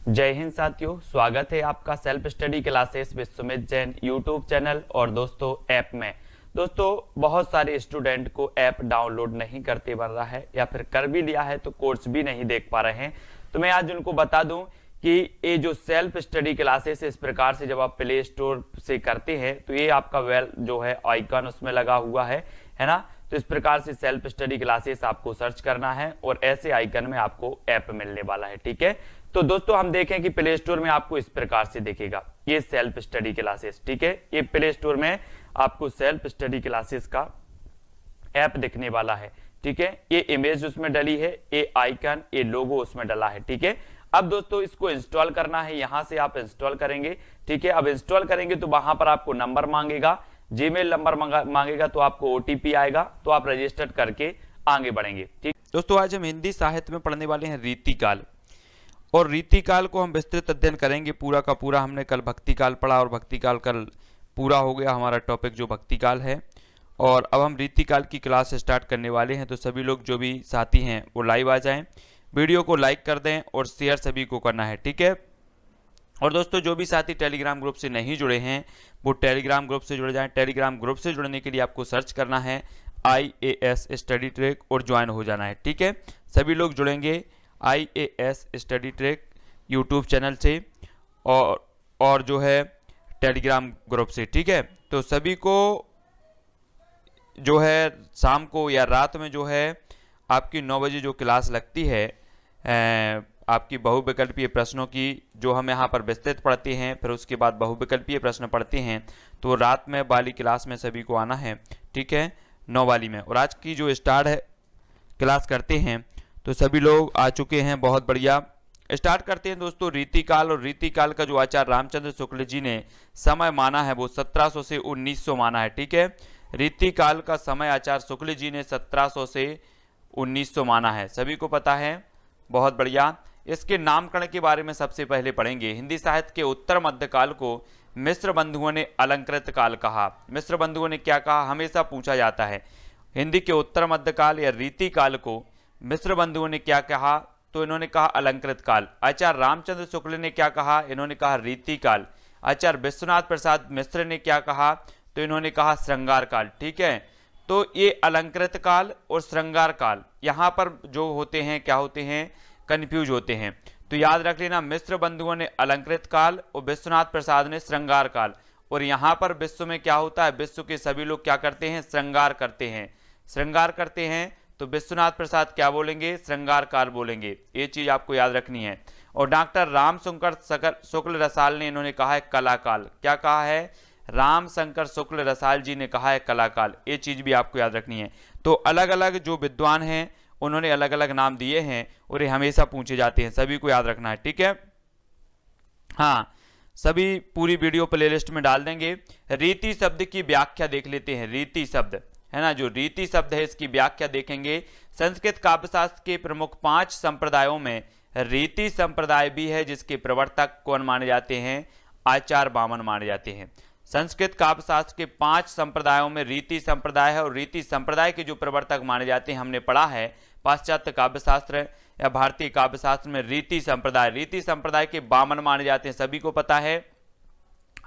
जय हिंद साथियों, स्वागत है आपका self study classes with Sumit Jain YouTube channel और दोस्तों ऐप में। दोस्तों बहुत सारे स्टूडेंट को ऐप डाउनलोड नहीं करते बन रहा है या फिर कर भी लिया है तो कोर्स भी नहीं देख पा रहे हैं। तो मैं आज उनको बता दूं कि ये जो सेल्फ स्टडी क्लासेस इस प्रकार से जब आप प्ले स्टोर से करते हैं तो ये आपका वेल जो है आइकन उसमें लगा हुआ है ना। तो इस प्रकार से सेल्फ स्टडी क्लासेस आपको सर्च करना है और ऐसे आइकन में आपको ऐप मिलने वाला है। ठीक है, तो दोस्तों हम देखें कि प्ले स्टोर में आपको इस प्रकार से दिखेगा ये सेल्फ स्टडी क्लासेस। ठीक है, ये प्ले स्टोर में आपको सेल्फ स्टडी क्लासेस का ऐप दिखने वाला है। ठीक है, ये इमेज उसमें डली है, ये आइकन, ये लोगो उसमें डला है। ठीक है, अब दोस्तों इसको इंस्टॉल करना है, यहां से आप इंस्टॉल करेंगे। ठीक है, अब इंस्टॉल करेंगे तो वहां पर आपको नंबर मांगेगा, जीमेल नंबर मांगेगा, तो आपको ओटीपी आएगा, तो आप रजिस्टर करके आगे बढ़ेंगे। ठीक दोस्तों, आज हम हिंदी साहित्य में पढ़ने वाले हैं रीतिकाल, और रीतिकाल को हम विस्तृत अध्ययन करेंगे पूरा का पूरा। हमने कल भक्तिकाल पढ़ा और भक्तिकाल कल पूरा हो गया हमारा टॉपिक जो भक्तिकाल है, और अब हम रीतिकाल की क्लास स्टार्ट करने वाले हैं। तो सभी लोग जो भी साथी हैं वो लाइव आ जाएं, वीडियो को लाइक कर दें और शेयर सभी को करना है। ठीक है, और दोस्तों जो भी साथी टेलीग्राम ग्रुप से नहीं जुड़े हैं वो टेलीग्राम ग्रुप से जुड़ जाएं। टेलीग्राम ग्रुप से जुड़ने के लिए आपको सर्च करना है IAS स्टडी ट्रैक और ज्वाइन हो जाना है। ठीक है, सभी लोग जुड़ेंगे IAS study track YouTube channel से और जो है टेलीग्राम ग्रुप से। ठीक है, तो सभी को जो है शाम को या रात में जो है आपकी 9 बजे जो क्लास लगती है आपकी बहुविकल्पीय प्रश्नों की, जो हम यहाँ पर विस्तृत पढ़ते हैं, फिर उसके बाद बहुविकल्पीय प्रश्न पढ़ते हैं, तो रात में वाली क्लास में सभी को आना है। ठीक है, 9 वाली में। और आज की जो स्टार्ट है क्लास करते हैं, तो सभी लोग आ चुके हैं, बहुत बढ़िया। स्टार्ट करते हैं दोस्तों रीतिकाल। और रीतिकाल का जो आचार्य रामचंद्र शुक्ल जी ने समय माना है वो 1700 से 1900 माना है। ठीक है, रीतिकाल का समय आचार्य शुक्ल जी ने 1700 से 1900 माना है, सभी को पता है, बहुत बढ़िया। इसके नामकरण के बारे में सबसे पहले पढ़ेंगे। हिंदी साहित्य के उत्तर मध्यकाल को मिश्र बंधुओं ने अलंकृत काल कहा। मिश्र बंधुओं ने क्या कहा, हमेशा पूछा जाता है। हिंदी के उत्तर मध्यकाल या रीतिकाल को मिश्र बंधुओं ने क्या कहा, तो इन्होंने कहा अलंकृत काल। आचार्य रामचंद्र शुक्ल ने क्या कहा, इन्होंने कहा रीतिकाल। आचार्य विश्वनाथ प्रसाद मिश्र ने क्या कहा, तो इन्होंने कहा श्रृंगार काल। ठीक है, तो ये अलंकृत काल और श्रृंगार काल यहाँ पर जो होते हैं क्या होते हैं, कंफ्यूज होते हैं। तो याद रख लेना, मिश्र बंधुओं ने अलंकृत काल और विश्वनाथ प्रसाद ने श्रृंगार काल। और यहाँ पर विश्व में क्या होता है, विश्व के सभी लोग क्या करते हैं, श्रृंगार करते हैं। श्रृंगार करते हैं तो विश्वनाथ प्रसाद क्या बोलेंगे, श्रृंगार काल बोलेंगे। ये चीज आपको याद रखनी है। और डॉक्टर रामशंकर शुक्ल रसाल ने इन्होंने कहा है कलाकाल। क्या कहा है, रामशंकर शुक्ल रसाल जी ने कहा है कलाकाल। ये चीज भी आपको याद रखनी है। तो अलग अलग जो विद्वान हैं उन्होंने अलग अलग नाम दिए हैं और ये हमेशा पूछे जाते हैं, सभी को याद रखना है। ठीक है, हाँ, सभी पूरी वीडियो प्लेलिस्ट में डाल देंगे। रीति शब्द की व्याख्या देख लेते हैं। रीति शब्द है ना, जो रीति शब्द है इसकी व्याख्या देखेंगे। संस्कृत काव्यशास्त्र के प्रमुख 5 संप्रदायों में रीति संप्रदाय भी है, जिसके प्रवर्तक कौन माने जाते हैं, आचार्य वामन माने जाते हैं। संस्कृत काव्यशास्त्र के 5 संप्रदायों में रीति संप्रदाय है, और रीति संप्रदाय के जो प्रवर्तक माने जाते हैं हमने पढ़ा है पाश्चात्य काव्यशास्त्र या भारतीय काव्यशास्त्र में रीति संप्रदाय के वामन माने जाते हैं, सभी को पता है।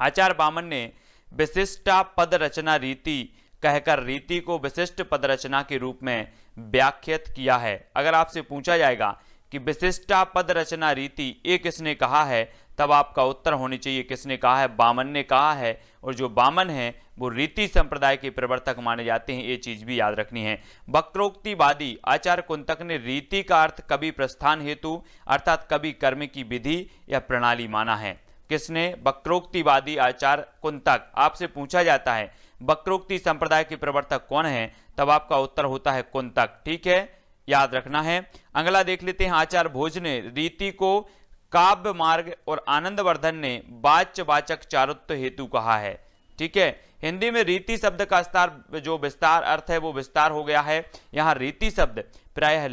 आचार्य वामन ने विशिष्टा पद रचना रीति कहकर रीति को विशिष्ट पद रचना के रूप में व्याख्यात किया है। अगर आपसे पूछा जाएगा कि विशिष्टा पद रचना रीति ये किसने कहा है, तब आपका उत्तर होनी चाहिए किसने कहा है, वामन ने कहा है। और जो वामन है वो रीति संप्रदाय के प्रवर्तक माने जाते हैं, ये चीज भी याद रखनी है। वक्रोक्तिवादी आचार्य कुंतक ने रीति का अर्थ कवि प्रस्थान हेतु अर्थात कवि कर्म की विधि या प्रणाली माना है। किसने, वक्रोक्तिवादी आचार्य कुंतक। आपसे पूछा जाता है वक्रोक्ति संप्रदाय के प्रवर्तक कौन है, तब आपका उत्तर होता है कुंतक। ठीक है, याद रखना है। अगला देख लेते हैं। आचार्य भोज ने रीति को काव्य मार्ग और आनंदवर्धन ने वाच्यवाचक चारुत्व हेतु कहा है। ठीक है, हिंदी में रीति शब्द का विस्तार अर्थ है वो विस्तार हो गया है। यहाँ रीति शब्द प्रायः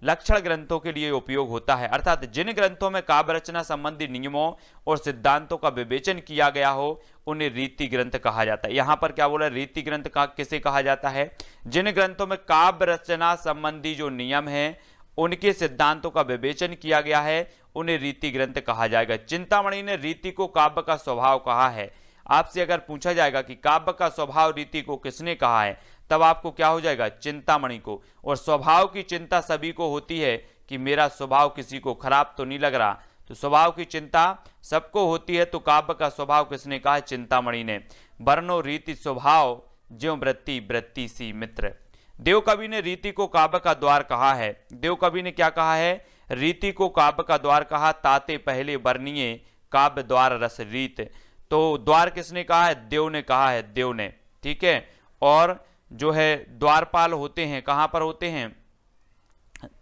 लक्षण ग्रंथों के लिए उपयोग होता है, अर्थात जिन ग्रंथों में काव्य रचना संबंधी नियमों और सिद्धांतों का विवेचन किया गया हो उन्हें रीति ग्रंथ कहा जाता है। यहाँ पर क्या बोला, रीति ग्रंथ का किसे कहा जाता है, जिन ग्रंथों में काव्य रचना संबंधी जो नियम है उनके सिद्धांतों का विवेचन किया गया है उन्हें रीति ग्रंथ कहा जाएगा। चिंतामणि ने रीति को काव्य का स्वभाव कहा है। आपसे अगर पूछा जाएगा कि काव्य का स्वभाव रीति को किसने कहा है, तब आपको क्या हो जाएगा, चिंतामणि को। और स्वभाव की चिंता सभी को होती है कि मेरा स्वभाव किसी को खराब तो नहीं लग रहा, तो स्वभाव की चिंता सबको होती है, तो काव्य का स्वभाव किसने कहा है, चिंतामणि ने। वर्णो रीति स्वभाव ज्यों वृत्ति वृत्ति सी मित्र। देवकवि ने रीति को काव्य का द्वार कहा है। देवकवि ने क्या कहा है, रीति को काव्य का द्वार कहा। ताते पहले वर्णीय काव्य द्वार रस रीत। तो द्वार किसने कहा है, देव ने कहा है, देव ने, ठीक है। और जो है द्वारपाल होते हैं, कहां पर होते हैं,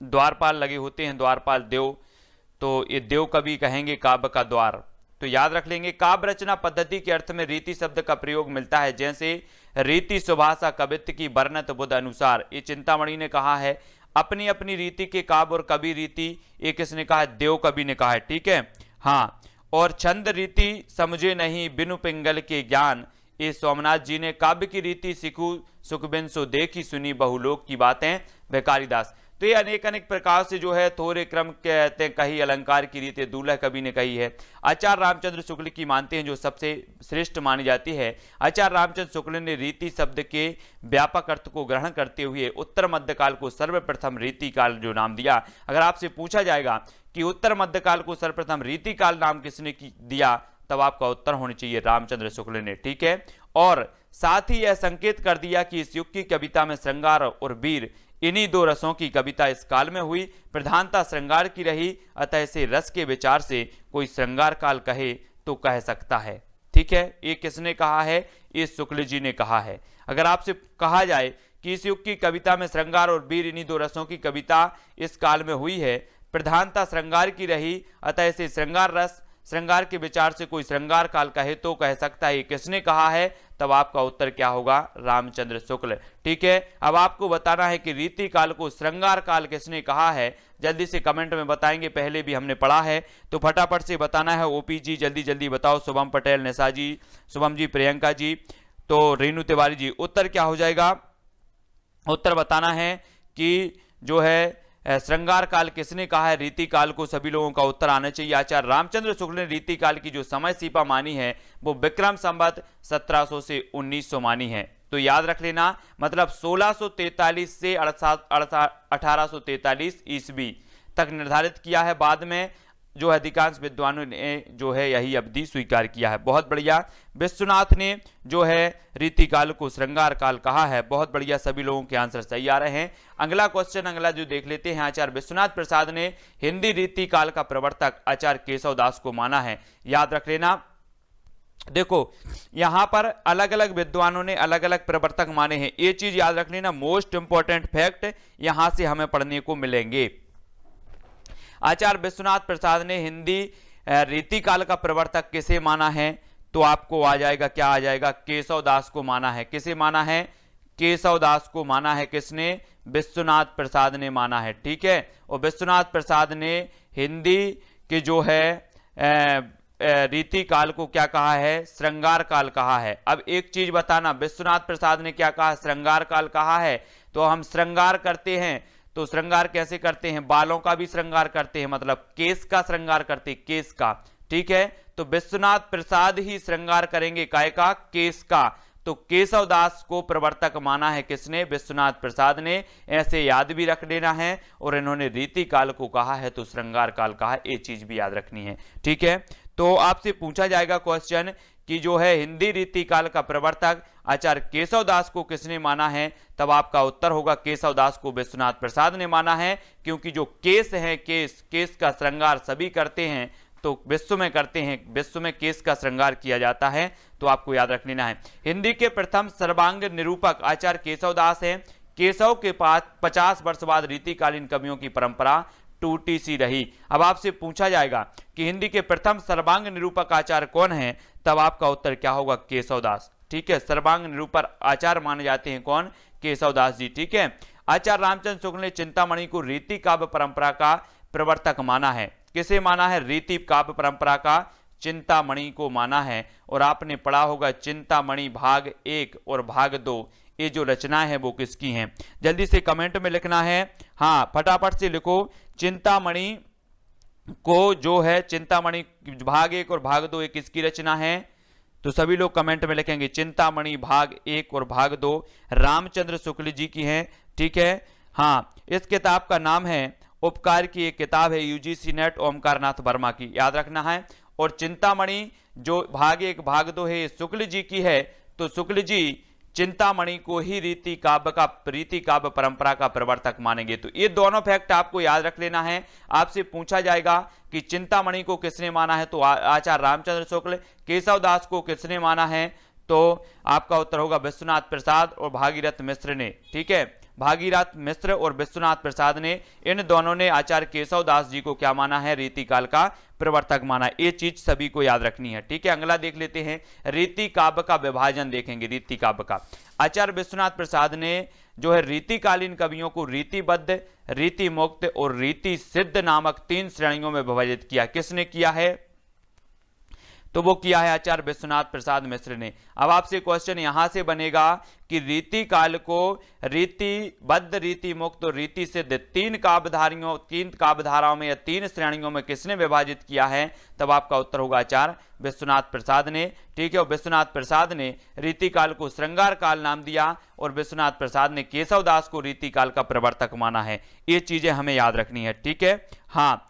द्वारपाल लगे होते हैं, द्वारपाल देव, तो ये देव कवि कहेंगे काव्य का द्वार। तो याद रख लेंगे। काव्य रचना पद्धति के अर्थ में रीति शब्द का प्रयोग मिलता है, जैसे रीति सुभाषा कवित्व की वर्णत बुध अनुसार, ये चिंतामणि ने कहा है। अपनी अपनी रीति के काव्य और कवि रीति, ये किसने कहा है, देव कवि ने कहा है, ठीक है। हाँ, और छंद रीति समझे नहीं बिनु पिंगल के ज्ञान, ये सोमनाथ जी ने। काव्य की रीति सिखू सुखबिन सो देखी सुनी बहुलोक की बातें भिखारीदास। तो ये अनेक अनेक प्रकार से जो है थोड़े क्रम कहते हैं, कही अलंकार की रीति दूल्हा कवि ने कही है। आचार्य रामचंद्र शुक्ल की मानते हैं, जो सबसे श्रेष्ठ मानी जाती है। आचार्य रामचंद्र शुक्ल ने रीति शब्द के व्यापक अर्थ को ग्रहण करते हुए उत्तर मध्यकाल को सर्वप्रथम रीति काल जो नाम दिया। अगर आपसे पूछा जाएगा कि उत्तर मध्यकाल को सर्वप्रथम रीति काल नाम किसने दिया, तब आपका उत्तर होना चाहिए रामचंद्र शुक्ल ने, ठीक है। और साथ ही यह संकेत कर दिया कि इस युग की कविता में श्रृंगार और वीर, इन्हीं दो रसों की कविता इस काल में हुई। प्रधानता श्रृंगार की रही, अतः इसे रस के विचार से कोई श्रृंगार काल कहे तो कह सकता है, ठीक है। ये किसने कहा है, ये शुक्ल जी ने कहा है। अगर आपसे कहा जाए कि इस युग की कविता में श्रृंगार और वीर, इन्हीं दो रसों की कविता इस काल में हुई है, प्रधानता श्रृंगार की रही, अतः इसे श्रृंगार रस, श्रृंगार के विचार से कोई श्रृंगार काल कहे तो कह सकता है, किसने कहा है, तब आपका उत्तर क्या होगा, रामचंद्र शुक्ल, ठीक है। अब आपको बताना है कि रीति काल को श्रृंगार काल किसने कहा है, जल्दी से कमेंट में बताएंगे, पहले भी हमने पढ़ा है, तो फटाफट से बताना है। ओपी जी जल्दी जल्दी बताओ, शुभम पटेल, निशा जी, शुभम जी, प्रियंका जी, तो रेणु तिवारी जी, उत्तर क्या हो जाएगा, उत्तर बताना है कि जो है श्रृंगार काल किसने कहा है, रीति काल को। सभी लोगों का उत्तर आना चाहिए। आचार्य रामचंद्र शुक्ल ने रीति काल की जो समय सीमा मानी है वो विक्रम संवत 1700 से 1900 मानी है। तो याद रख लेना, मतलब 1643 से 1843 ईस्वी तक निर्धारित किया है। बाद में जो अधिकांश विद्वानों ने जो है यही अवधि स्वीकार किया है। बहुत बढ़िया। विश्वनाथ ने जो है रीति काल को श्रृंगार काल कहा है। बहुत बढ़िया, सभी लोगों के आंसर सही आ रहे हैं। अगला क्वेश्चन, अगला जो देख लेते हैं। आचार्य विश्वनाथ प्रसाद ने हिंदी रीति काल का प्रवर्तक आचार्य केशव दास को माना है। याद रख लेना, देखो यहां पर अलग अलग विद्वानों ने अलग अलग प्रवर्तक माने हैं, ये चीज याद रख लेना। मोस्ट इंपॉर्टेंट फैक्ट यहां से हमें पढ़ने को मिलेंगे। आचार्य विश्वनाथ प्रसाद ने हिंदी रीति काल का प्रवर्तक किसे माना है, तो आपको आ जाएगा, क्या आ जाएगा, केशव दास को माना है। किसे माना है, केशव दास को माना है। किसने, विश्वनाथ प्रसाद ने माना है, ठीक है। और विश्वनाथ प्रसाद ने हिंदी के जो है रीति काल को क्या कहा है, श्रृंगार काल कहा है। अब एक चीज बताना, विश्वनाथ प्रसाद ने क्या कहा, श्रृंगार काल कहा है। तो हम श्रृंगार करते हैं, तो श्रृंगार कैसे करते हैं, बालों का भी श्रृंगार करते हैं, मतलब केस का श्रृंगार करते हैं, केस का, ठीक है। तो विश्वनाथ प्रसाद ही श्रृंगार करेंगे, काय का, केस का। तो केशव दास को प्रवर्तक माना है किसने, विश्वनाथ प्रसाद ने। ऐसे याद भी रख लेना है। और इन्होंने रीति काल को कहा है तो श्रृंगार काल कहा है, ये चीज भी याद रखनी है, ठीक है। तो आपसे पूछा जाएगा क्वेश्चन कि जो है हिंदी रीति काल का प्रवर्तक आचार्य केशव दास को किसने माना है, तब आपका उत्तर होगा केशव दास को विश्वनाथ प्रसाद ने माना है। क्योंकि जो केस है, केस का श्रृंगार सभी करते हैं, तो विश्व में करते हैं, विश्व में केस का श्रृंगार किया जाता है। तो आपको याद रख लेना है। हिंदी के प्रथम सर्वांग निरूपक आचार्य केशव दास हैं। केशव के पास 50 वर्ष बाद रीतिकालीन कवियों की परंपरा टूटी सी रही। अब आपसे पूछा जाएगा कि हिंदी के प्रथम सर्वांग निरूपक आचार्य कौन है, तब आपका उत्तर क्या होगा, केशव दास, ठीक है। सर्वांग निरूपक आचार्य माने जाते हैं कौन, केशव दास जी, ठीक है। आचार्य रामचंद्र शुक्ल ने चिंतामणि को रीति काव्य परंपरा का प्रवर्तक माना है। किसे माना है, रीति काव्य परंपरा का चिंतामणि को माना है। और आपने पढ़ा होगा चिंतामणि भाग 1 और भाग 2, ये जो रचना है वो किसकी हैं, जल्दी से कमेंट में लिखना है। हाँ, फटाफट से लिखो, चिंतामणि को जो है चिंतामणि भाग 1 और भाग 2 किसकी रचना है? तो सभी लोग कमेंट में लिखेंगे चिंतामणि भाग 1 और भाग 2 रामचंद्र शुक्ल जी की है। ठीक है, हाँ, इस किताब का नाम है उपकार की एक किताब है यूजीसी नेट ओमकार नाथ वर्मा की, याद रखना है। और चिंतामणि जो भाग 1 भाग 2 है शुक्ल जी की है, तो शुक्ल जी चिंतामणि को ही रीति काव्य परंपरा का प्रवर्तक मानेंगे। तो ये दोनों फैक्ट आपको याद रख लेना है। आपसे पूछा जाएगा कि चिंतामणि को किसने माना है, तो आचार्य रामचंद्र शुक्ल। केशव दास को किसने माना है, तो आपका उत्तर होगा विश्वनाथ प्रसाद और भागीरथ मिश्र ने। ठीक है, भागीरथ मिश्र और विश्वनाथ प्रसाद ने, इन दोनों ने आचार्य केशव दास जी को क्या माना है? रीतिकाल का प्रवर्तक माना। ये चीज सभी को याद रखनी है। ठीक है, अगला देख लेते हैं, रीति काव्य का विभाजन देखेंगे। रीति काव्य का आचार्य विश्वनाथ प्रसाद ने जो है रीतिकालीन कवियों को रीतिबद्ध, रीति मुक्त और रीति सिद्ध नामक 3 श्रेणियों में विभाजित किया। किसने किया है? तो वो किया है आचार्य विश्वनाथ प्रसाद मिश्र ने। अब आपसे क्वेश्चन यहां से बनेगा कि रीति काल को रीतिबद्ध, रीति मुक्त और रीति सिद्ध 3 काव्यधाराओं में या 3 श्रेणियों में किसने विभाजित किया है? तब आपका उत्तर होगा आचार्य विश्वनाथ प्रसाद ने। ठीक है, और विश्वनाथ प्रसाद ने रीति काल को श्रृंगार काल नाम दिया और विश्वनाथ प्रसाद ने केशव दास को रीति काल का प्रवर्तक माना है। ये चीजें हमें याद रखनी है। ठीक है, हाँ,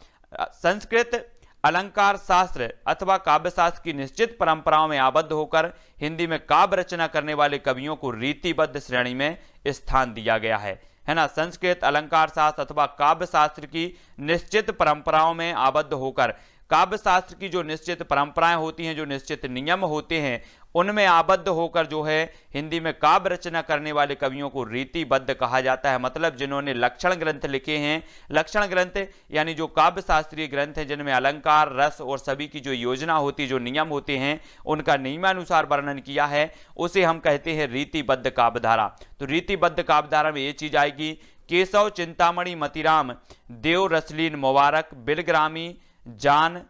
संस्कृत अलंकार शास्त्र अथवा काव्य शास्त्र की निश्चित परंपराओं में आबद्ध होकर हिंदी में काव्य रचना करने वाले कवियों को रीतिबद्ध श्रेणी में स्थान दिया गया है ना। संस्कृत अलंकार शास्त्र अथवा काव्य शास्त्र की निश्चित परंपराओं में आबद्ध होकर, काव्य शास्त्र की जो निश्चित परंपराएं होती हैं, जो निश्चित नियम होते हैं, उनमें आबद्ध होकर जो है हिंदी में काव्य रचना करने वाले कवियों को रीतिबद्ध कहा जाता है। मतलब जिन्होंने लक्षण ग्रंथ लिखे हैं, लक्षण ग्रंथ यानी जो काव्य शास्त्रीय ग्रंथ हैं जिनमें अलंकार, रस और सभी की जो योजना होती, जो नियम होते हैं, उनका नियमानुसार वर्णन किया है, उसे हम कहते हैं रीतिबद्ध काव्यधारा। तो रीतिबद्ध काव्यधारा में ये चीज आएगी, केशव, चिंतामणि, मतीराम, देव, रसलीन, मुबारक, बिलग्रामी, जान,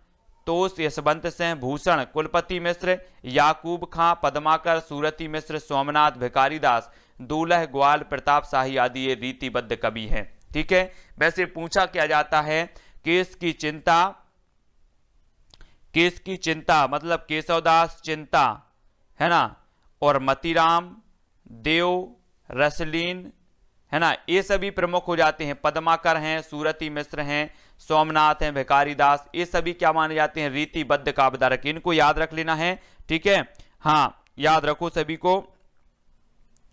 तोष, यशवंत सिंह, भूषण, कुलपति मिश्र, याकूब खां, पद्माकर, सूरती मिश्र, सोमनाथ, भिखारी दास, दूल्ह, ग्वाल, प्रताप शाही आदि ये रीतिबद्ध कवि हैं। ठीक है, वैसे पूछा क्या जाता है, केस की चिंता मतलब केशवदास चिंता है ना, और मतीराम, देव, रसलीन है ना, ये सभी प्रमुख हो जाते हैं। पद्माकर हैं, सूरती मिश्र हैं, सोमनाथ हैं, भिखारी दास, ये सभी क्या माने जाते हैं? रीतिबद्ध काव्यधारक। इनको याद रख लेना है। ठीक है, हाँ, याद रखो सभी को,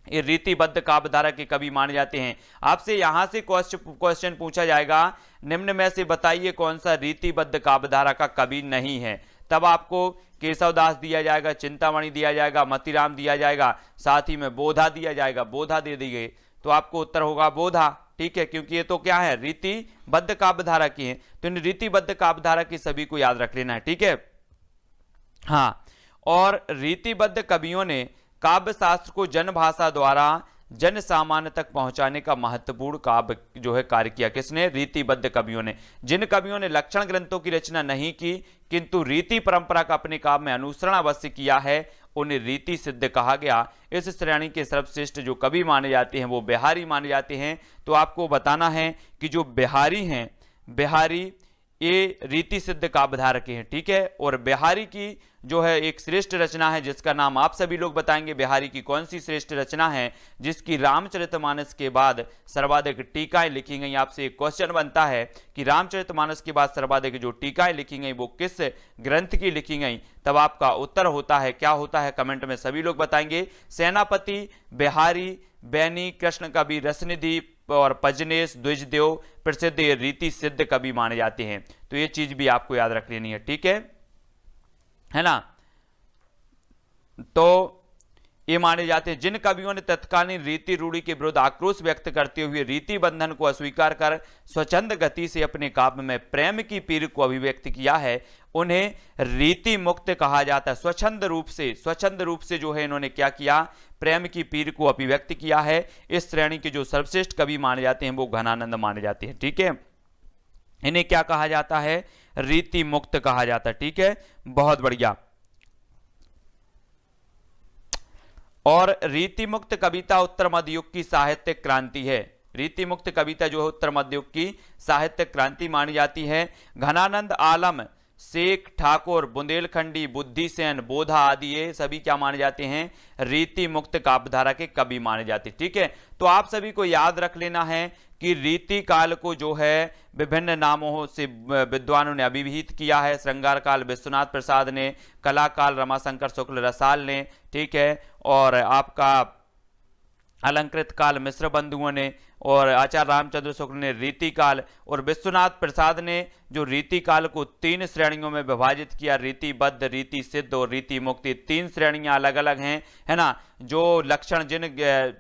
ये रीतिबद्ध काव्यधारा के कवि माने जाते हैं। आपसे यहां से क्वेश्चन पूछा जाएगा, निम्न में से बताइए कौन सा रीतिबद्ध काव्यधारा का कवि नहीं है। तब आपको केशवदास दिया जाएगा, चिंतामणि दिया जाएगा, मतीराम दिया जाएगा, साथ ही में बोधा दिया जाएगा, बोधा दे दी गई, तो आपको उत्तर होगा बोधा। ठीक है, क्योंकि ये तो क्या है? रीतिबद्ध काव्यधारा की है। तो इन रीतिबद्ध काव्यधारा की सभी को याद रख लेना है। ठीक है, हाँ, और रीतिबद्ध कवियों ने काव्य शास्त्र को जनभाषा द्वारा जन सामान्य तक पहुंचाने का महत्वपूर्ण काव्य जो है कार्य किया। किसने? रीतिबद्ध कवियों ने। जिन कवियों ने लक्षण ग्रंथों की रचना नहीं की किंतु रीति परंपरा का अपने काव्य में अनुसरण अवश्य किया है, उन्हें रीति सिद्ध कहा गया। इस श्रेणी के सर्वश्रेष्ठ जो कवि माने जाते हैं वो बिहारी माने जाते हैं। तो आपको बताना है कि जो बिहारी हैं, बिहारी ये रीति सिद्ध काव्यधारा के हैं। ठीक है, और बिहारी की जो है एक श्रेष्ठ रचना है जिसका नाम आप सभी लोग बताएंगे। बिहारी की कौन सी श्रेष्ठ रचना है जिसकी रामचरितमानस के बाद सर्वाधिक टीकाएं लिखी गई? आपसे एक क्वेश्चन बनता है कि रामचरितमानस के बाद सर्वाधिक जो टीकाएं लिखी गई वो किस ग्रंथ की लिखी गई? तब आपका उत्तर होता है, क्या होता है? कमेंट में सभी लोग बताएंगे। सेनापति, बिहारी, बैनी, कृष्ण कवि, रसनिधि और पजनेश, द्विजदेव प्रसिद्ध ये रीति सिद्ध कवि माने जाते हैं। तो ये चीज भी आपको याद रख लेनी है। ठीक है ना, तो ये माने जाते हैं जिन कवियों ने तत्कालीन रीति रूढ़ी के विरुद्ध आक्रोश व्यक्त करते हुए रीति बंधन को अस्वीकार कर स्वच्छंद गति से अपने काव्य में प्रेम की पीर को अभिव्यक्त किया है, उन्हें रीति मुक्त कहा जाता है। स्वच्छंद रूप से जो है इन्होंने क्या किया? प्रेम की पीर को अभिव्यक्त किया है। इस श्रेणी के जो सर्वश्रेष्ठ कवि माने जाते हैं वो घनानंद माने जाते हैं। ठीक है, इन्हें क्या कहा जाता है? रीति मुक्त कहा जाता है। ठीक है, बहुत बढ़िया। और रीति मुक्त कविता उत्तर मध्य युग की साहित्यिक क्रांति है। रीति मुक्त कविता जो है उत्तर मध्य युग की साहित्य क्रांति मानी जाती है। घनानंद आलम, शेख ठाकुर, बुंदेलखंडी, बुद्धिसेन, बोधा आदि ये सभी क्या माने जाते हैं, रीति मुक्त काव्यधारा के कवि माने जाते हैं। ठीक है, तो आप सभी को याद रख लेना है कि रीति काल को जो है विभिन्न नामों से विद्वानों ने अभिहित किया है। श्रृंगार काल विश्वनाथ प्रसाद ने, कला काल रमाशंकर शुक्ल रसाल ने, ठीक है, और आपका अलंकृत काल मिश्र बंधुओं ने, और आचार्य रामचंद्र शुक्ल ने रीति काल, और विश्वनाथ प्रसाद ने जो रीति काल को 3 श्रेणियों में विभाजित किया, रीतिबद्ध, रीति सिद्ध और रीति मुक्ति, 3 श्रेणियां अलग अलग हैं, है ना। जो लक्षण, जिन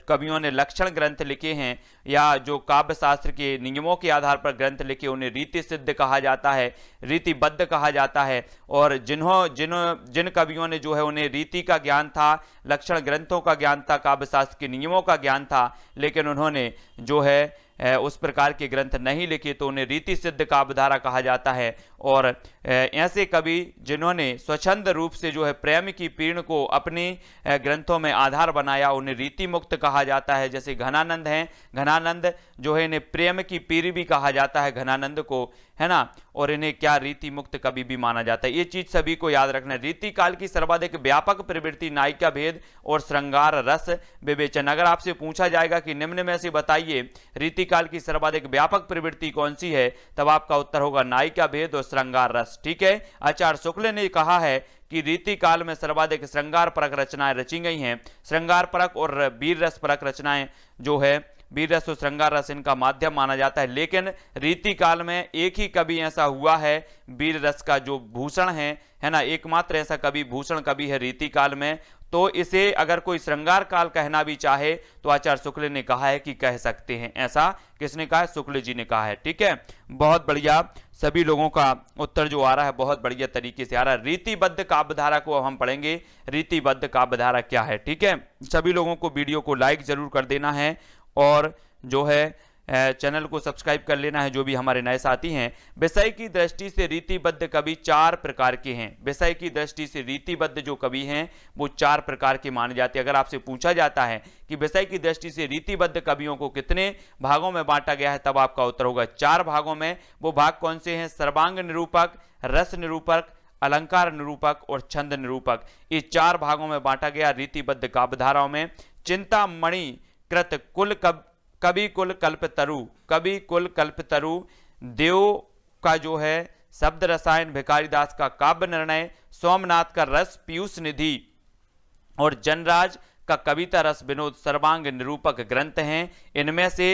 कवियों ने लक्षण ग्रंथ लिखे हैं या जो काव्य शास्त्र के नियमों के आधार पर ग्रंथ लिखे, उन्हें रीति सिद्ध कहा जाता है, रीतिबद्ध कहा जाता है। और जिन कवियों ने जो है उन्हें रीति का ज्ञान था, लक्षण ग्रंथों का ज्ञान था, काव्य शास्त्र के नियमों का ज्ञान था, लेकिन उन्होंने जो है उस प्रकार के ग्रंथ नहीं लिखे, तो उन्हें रीति सिद्ध काव्यधारा कहा जाता है। और ऐसे कवि जिन्होंने स्वच्छंद रूप से जो है प्रेम की पीड़ को अपने ग्रंथों में आधार बनाया, उन्हें रीति मुक्त कहा जाता है। जैसे घनानंद हैं, घनानंद जो है इन्हें प्रेम की पीर भी कहा जाता है घनानंद को, है ना, और इन्हें क्या रीति मुक्त कवि भी माना जाता है। ये चीज सभी को याद रखना है। रीति काल की सर्वाधिक व्यापक प्रवृत्ति नायिका भेद और श्रृंगार रस विवेचन। अगर आपसे पूछा जाएगा कि निम्न में से बताइए रीति काल की सर्वाधिक व्यापक प्रवृत्ति कौन सी है, तब आपका उत्तर होगा नायिका भेद और श्रृंगार रस। ठीक है, आचार्य शुक्ल ने कहा है कि रीति काल में सर्वाधिक श्रृंगार परक रचनाएं रची गई हैं। श्रृंगार परक और वीर रस परक रचनाएं जो है, वीर रस और श्रृंगार रस इनका माध्यम माना जाता है। लेकिन रीति काल में एक ही कवि ऐसा हुआ है वीर रस का जो भूषण है ना, एकमात्र ऐसा कवि भूषण कवि है रीति काल में। तो इसे अगर कोई श्रृंगार काल कहना भी चाहे तो आचार्य शुक्ल ने कहा है कि कह सकते हैं। ऐसा किसने कहा है? शुक्ल जी ने कहा है। ठीक है, बहुत बढ़िया, सभी लोगों का उत्तर जो आ रहा है बहुत बढ़िया तरीके से आ रहा है। रीतिबद्ध काव्यधारा को हम पढ़ेंगे, रीतिबद्ध काव्यधारा क्या है। ठीक है, सभी लोगों को वीडियो को लाइक जरूर कर देना है और जो है चैनल को सब्सक्राइब कर लेना है, जो भी हमारे नए साथी हैं। विषय की दृष्टि से रीतिबद्ध कवि 4 प्रकार के हैं। विषय की दृष्टि से रीतिबद्ध जो कवि हैं वो 4 प्रकार के माने जाते हैं। अगर आपसे पूछा जाता है कि विषय की दृष्टि से रीतिबद्ध कवियों को कितने भागों में बांटा गया है, तब आपका उत्तर होगा 4 भागों में। वो भाग कौन से हैं? सर्वांग निरूपक, रस निरूपक, अलंकार निरूपक और छंद निरूपक। ये 4 भागों में बांटा गया रीतिबद्ध काव्यधाराओं में। चिंतामणि कृत कुल कवि कुल कल्पतरु, कवि कुल कल्पतरु, देव का जो है शब्द रसायन, भिखारी दास का काव्य निर्णय, सोमनाथ का रस पीयूष निधि और जनराज का कविता रस विनोद सर्वांग निरूपक ग्रंथ हैं। इनमें से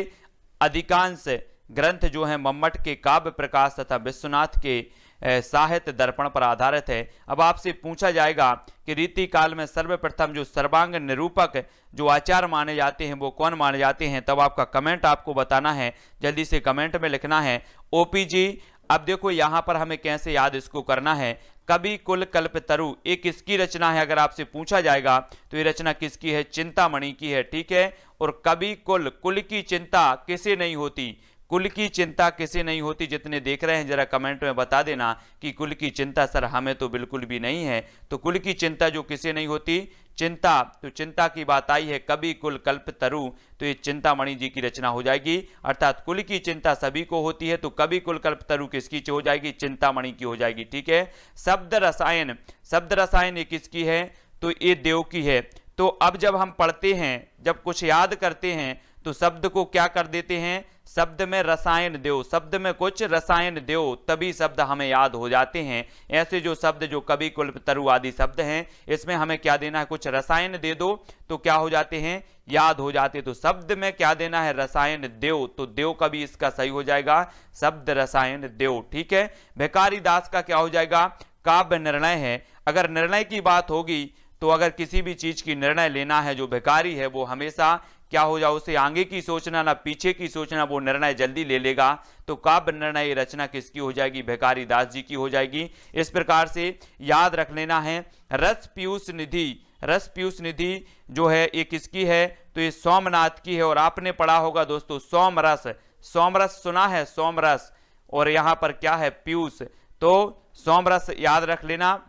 अधिकांश ग्रंथ जो है मम्मट के काव्य प्रकाश तथा विश्वनाथ के साहित्य दर्पण पर आधारित है। अब आपसे पूछा जाएगा कि रीति काल में सर्वप्रथम जो सर्वांग निरूपक जो आचार्य माने जाते हैं वो कौन माने जाते हैं, तब आपका कमेंट आपको बताना है, जल्दी से कमेंट में लिखना है ओपी जी। अब देखो यहाँ पर हमें कैसे याद इसको करना है। कवि कुल कल्पतरु एक किसकी रचना है? अगर आपसे पूछा जाएगा तो ये रचना किसकी है? चिंतामणि की है। ठीक है, और कवि कुल, कुल की चिंता किसे नहीं होती? कुल की चिंता किसे नहीं होती? जितने देख रहे हैं जरा कमेंट में बता देना कि कुल की चिंता सर हमें तो बिल्कुल भी नहीं है। तो कुल की चिंता जो किसे नहीं होती? चिंता, तो चिंता की बात आई है, कवि कुल कल्पतरु, तो ये चिंतामणि जी की रचना हो जाएगी। अर्थात कुल की चिंता सभी को होती है, तो कवि कुल कल्पतरु किसकी हो जाएगी? चिंतामणि की हो जाएगी। ठीक है, शब्द रसायन, शब्द रसायन ये किसकी है? तो ये देव की है। तो अब जब हम पढ़ते हैं, जब कुछ याद करते हैं तो शब्द को क्या कर देते हैं? शब्द में रसायन दो, शब्द में कुछ रसायन दो, तभी शब्द हमें याद हो जाते हैं। ऐसे जो शब्द जो कवि कल्पतरु आदि शब्द हैं, इसमें हमें क्या देना है? कुछ रसायन दे दो तो क्या हो जाते हैं? याद हो जाते। तो शब्द में क्या देना है? रसायन देव, तो देव का भी इसका सही हो जाएगा, शब्द रसायन देव। ठीक है, भिखारी दास का क्या हो जाएगा? काव्य निर्णय है। अगर निर्णय की बात होगी तो अगर किसी भी चीज की निर्णय लेना है, जो भिखारी है वो हमेशा क्या हो जाए? उसे आगे की सोचना ना पीछे की सोचना, वो निर्णय जल्दी ले लेगा। तो काव्य निर्णय रचना किसकी हो जाएगी? भिखारी दास जी की हो जाएगी। इस प्रकार से याद रख लेना है। रस पीयूष निधि, रस पीयूष निधि जो है ये किसकी है? तो ये सोमनाथ की है। और आपने पढ़ा होगा दोस्तों सोमरस, सोमरस सुना है? सोमरस, और यहाँ पर क्या है? पीयूष, तो सोमरस याद रख लेना।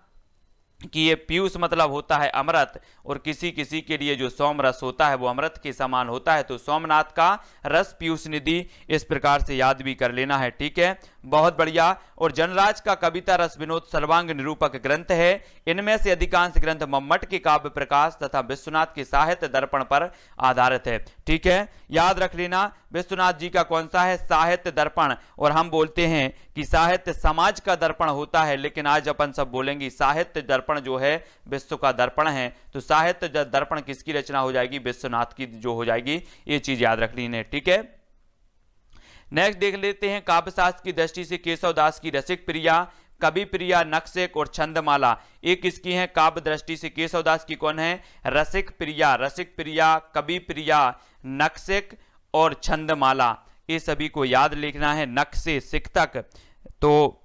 कि ये पीयूष मतलब होता है अमृत, और किसी किसी के लिए जो सोम रस होता है वो अमृत के समान होता है। तो सोमनाथ का रस पीयूष निधि, इस प्रकार से याद भी कर लेना है, ठीक है, बहुत बढ़िया। और जनराज का कविता रस विनोद सर्वांग निरूपक ग्रंथ है। इनमें से अधिकांश ग्रंथ मम्मट के काव्य प्रकाश तथा विश्वनाथ के साहित्य दर्पण पर आधारित है, ठीक है, याद रख लेना। विश्वनाथ जी का कौन सा है? साहित्य दर्पण। और हम बोलते हैं कि साहित्य समाज का दर्पण होता है, लेकिन आज अपन सब बोलेंगे साहित्य दर्पण जो है विश्व का दर्पण है। तो साहित्य दर्पण किसकी रचना हो जाएगी? विश्वनाथ की जो हो जाएगी, ये चीज याद रख लेनी है, ठीक है। नेक्स्ट देख लेते हैं, काव्यशास्त्र की दृष्टि से केशवदास की रसिक प्रिया, कवि प्रिया, नक्शेक और छंदमाला, ये किसकी है? काव्य दृष्टि से केशवदास की कौन है? रसिक प्रिया, रसिक प्रिया, कवि प्रिया, नक्शेक और छंदमाला, ये सभी को याद लिखना है। नक्शे सिक्तक तो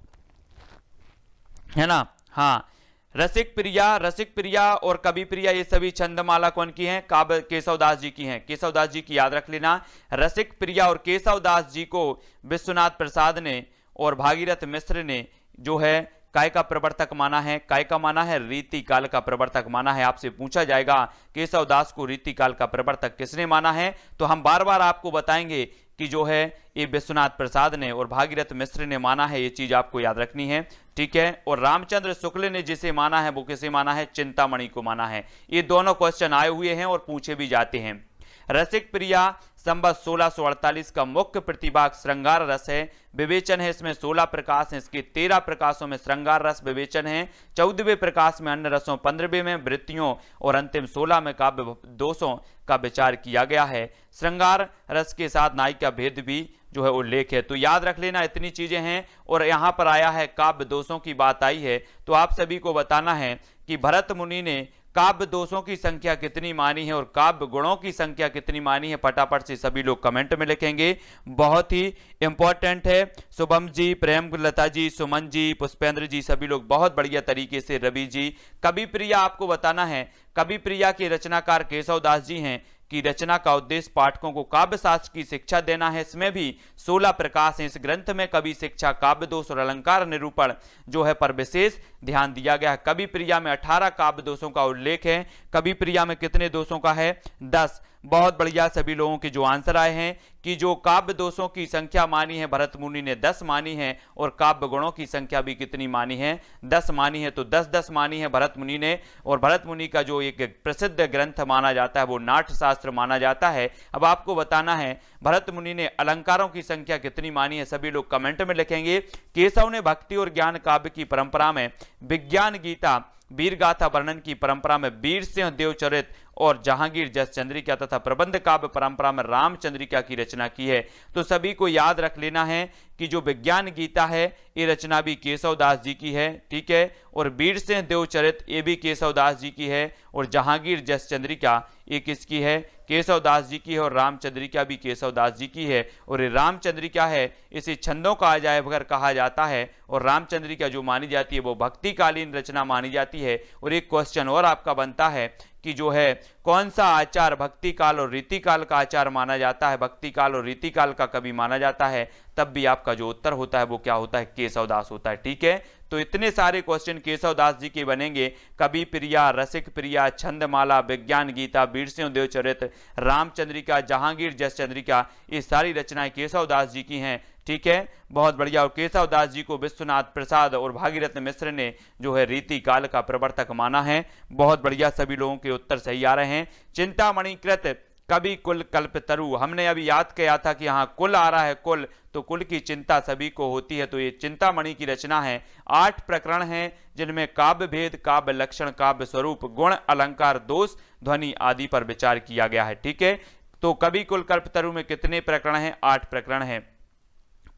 है ना, हाँ, रसिक प्रिया और कवि प्रिया, ये सभी छंदमाला कौन की हैं? काव्य केशवदास जी की हैं। केशवदास जी की याद रख लेना। रसिक प्रिया और केशवदास जी को विश्वनाथ प्रसाद ने और भागीरथ मिश्र ने जो है काय का प्रवर्तक माना है। काय का माना है? रीति काल का प्रवर्तक माना है। आपसे पूछा जाएगा केशवदास को रीति काल का प्रवर्तक किसने माना है, तो हम बार बार आपको बताएंगे कि जो है ये विश्वनाथ प्रसाद ने और भागीरथ मिश्र ने माना है, ये चीज आपको याद रखनी है, ठीक है। और रामचंद्र शुक्ल ने जिसे माना है वो किसे माना है? चिंतामणि को माना है। ये दोनों क्वेश्चन आए हुए हैं और पूछे भी जाते हैं। रसिक प्रिया संवत 1648 का मुख्य प्रतिभाग श्रृंगार रस है। विवेचन है इसमें 16 प्रकाश हैं, इसके 13 प्रकाशों में श्रृंगार रस विवेचन है, 14वें प्रकाश में अन्य रसों, 15वें में वृत्तियों और अंतिम 16 में काव्य दोषों का विचार किया गया है। श्रृंगार रस के साथ नायिका भेद भी जो है उल्लेख है। तो याद रख लेना, इतनी चीजें हैं। और यहाँ पर आया है काव्य दोषों की बात आई है, तो आप सभी को बताना है कि भरत मुनि ने काव्य दोषों की संख्या कितनी मानी है और काव्य गुणों की संख्या कितनी मानी है। फटाफट से सभी लोग कमेंट में लिखेंगे, बहुत ही इंपॉर्टेंट है। शुभम जी, प्रेमलता जी, सुमन जी, पुष्पेंद्र जी, सभी लोग बहुत बढ़िया तरीके से, रवि जी। कवि प्रिया आपको बताना है, कवि प्रिया के रचनाकार केशवदास जी हैं की रचना का उद्देश्य पाठकों को काव्य शास्त्र की शिक्षा देना है। इसमें भी 16 प्रकाश हैं। इस ग्रंथ में कवि शिक्षा, काव्य दोष और अलंकार निरूपण जो है पर विशेष ध्यान दिया गया है। कवि प्रिया में 18 काव्य दोषों का उल्लेख है। कवि प्रिया में कितने दोषों का है? 10। बहुत बढ़िया, सभी लोगों के जो आंसर आए हैं कि जो काव्य दोषों की संख्या मानी है भरत मुनि ने 10 मानी है, और काव्य गुणों की संख्या भी कितनी मानी है? 10 मानी है। तो 10-10 मानी है भरत मुनि ने। और भरत मुनि का जो एक प्रसिद्ध ग्रंथ माना जाता है वो नाट्य शास्त्र माना जाता है। अब आपको बताना है भरत मुनि ने अलंकारों की संख्या कितनी मानी है, सभी लोग कमेंट में लिखेंगे। केशव ने भक्ति और ज्ञान काव्य की परंपरा में विज्ञान गीता, वीर गाथा वर्णन की परंपरा में वीर सिंह देवचरित और जहांगीर जस चंद्रिका तथा प्रबंध काव्य परंपरा में रामचंद्रिका की रचना की है। तो सभी को याद रख लेना है कि जो विज्ञान गीता है ये रचना भी केशवदास जी की है, ठीक है। और वीर सिंह देवचरित ये भी केशवदास जी की है। और जहांगीर जस चंद्रिका ये किसकी है? केशवदास जी की है। और रामचंद्रिका भी केशवदास जी की है। और ये रामचंद्रिका है, इसे छंदों का अजायबघर कहा जाता है। और रामचंद्रिका जो मानी जाती है वो भक्तिकालीन रचना मानी जाती है। और एक क्वेश्चन और आपका बनता है कि जो है कौन सा आचार भक्ति काल और रीति काल का आचार माना जाता है? भक्ति काल और रीति काल का कवि माना जाता है, तब भी आपका जो उत्तर होता है वो क्या होता है? केशवदास होता है, ठीक है। तो इतने सारे क्वेश्चन केशवदास जी के बनेंगे। कवि प्रिया, रसिक प्रिया, छंदमाला, विज्ञान गीता, वीर सिंह देवचरित, रामचंद्रिका, जहांगीर जस चंद्रिका, ये सारी रचनाएं केशवदास जी की हैं, ठीक है, बहुत बढ़िया। और केशवदास जी को विश्वनाथ प्रसाद और भागीरथ मिश्र ने जो है रीति काल का प्रवर्तक माना है। बहुत बढ़िया, सभी लोगों के उत्तर सही आ रहे हैं। चिंतामणि कृत कवि कुल कल्पतरु, हमने अभी याद किया था कि यहाँ कुल आ रहा है, कुल, तो कुल की चिंता सभी को होती है। तो ये चिंतामणि की रचना है। 8 प्रकरण हैं जिनमें काव्य भेद, काव्य लक्षण, काव्य स्वरूप, गुण, अलंकार, दोष, ध्वनि आदि पर विचार किया गया है, ठीक है। तो कवि कुल कल्पतरु में कितने प्रकरण हैं? 8 प्रकरण हैं।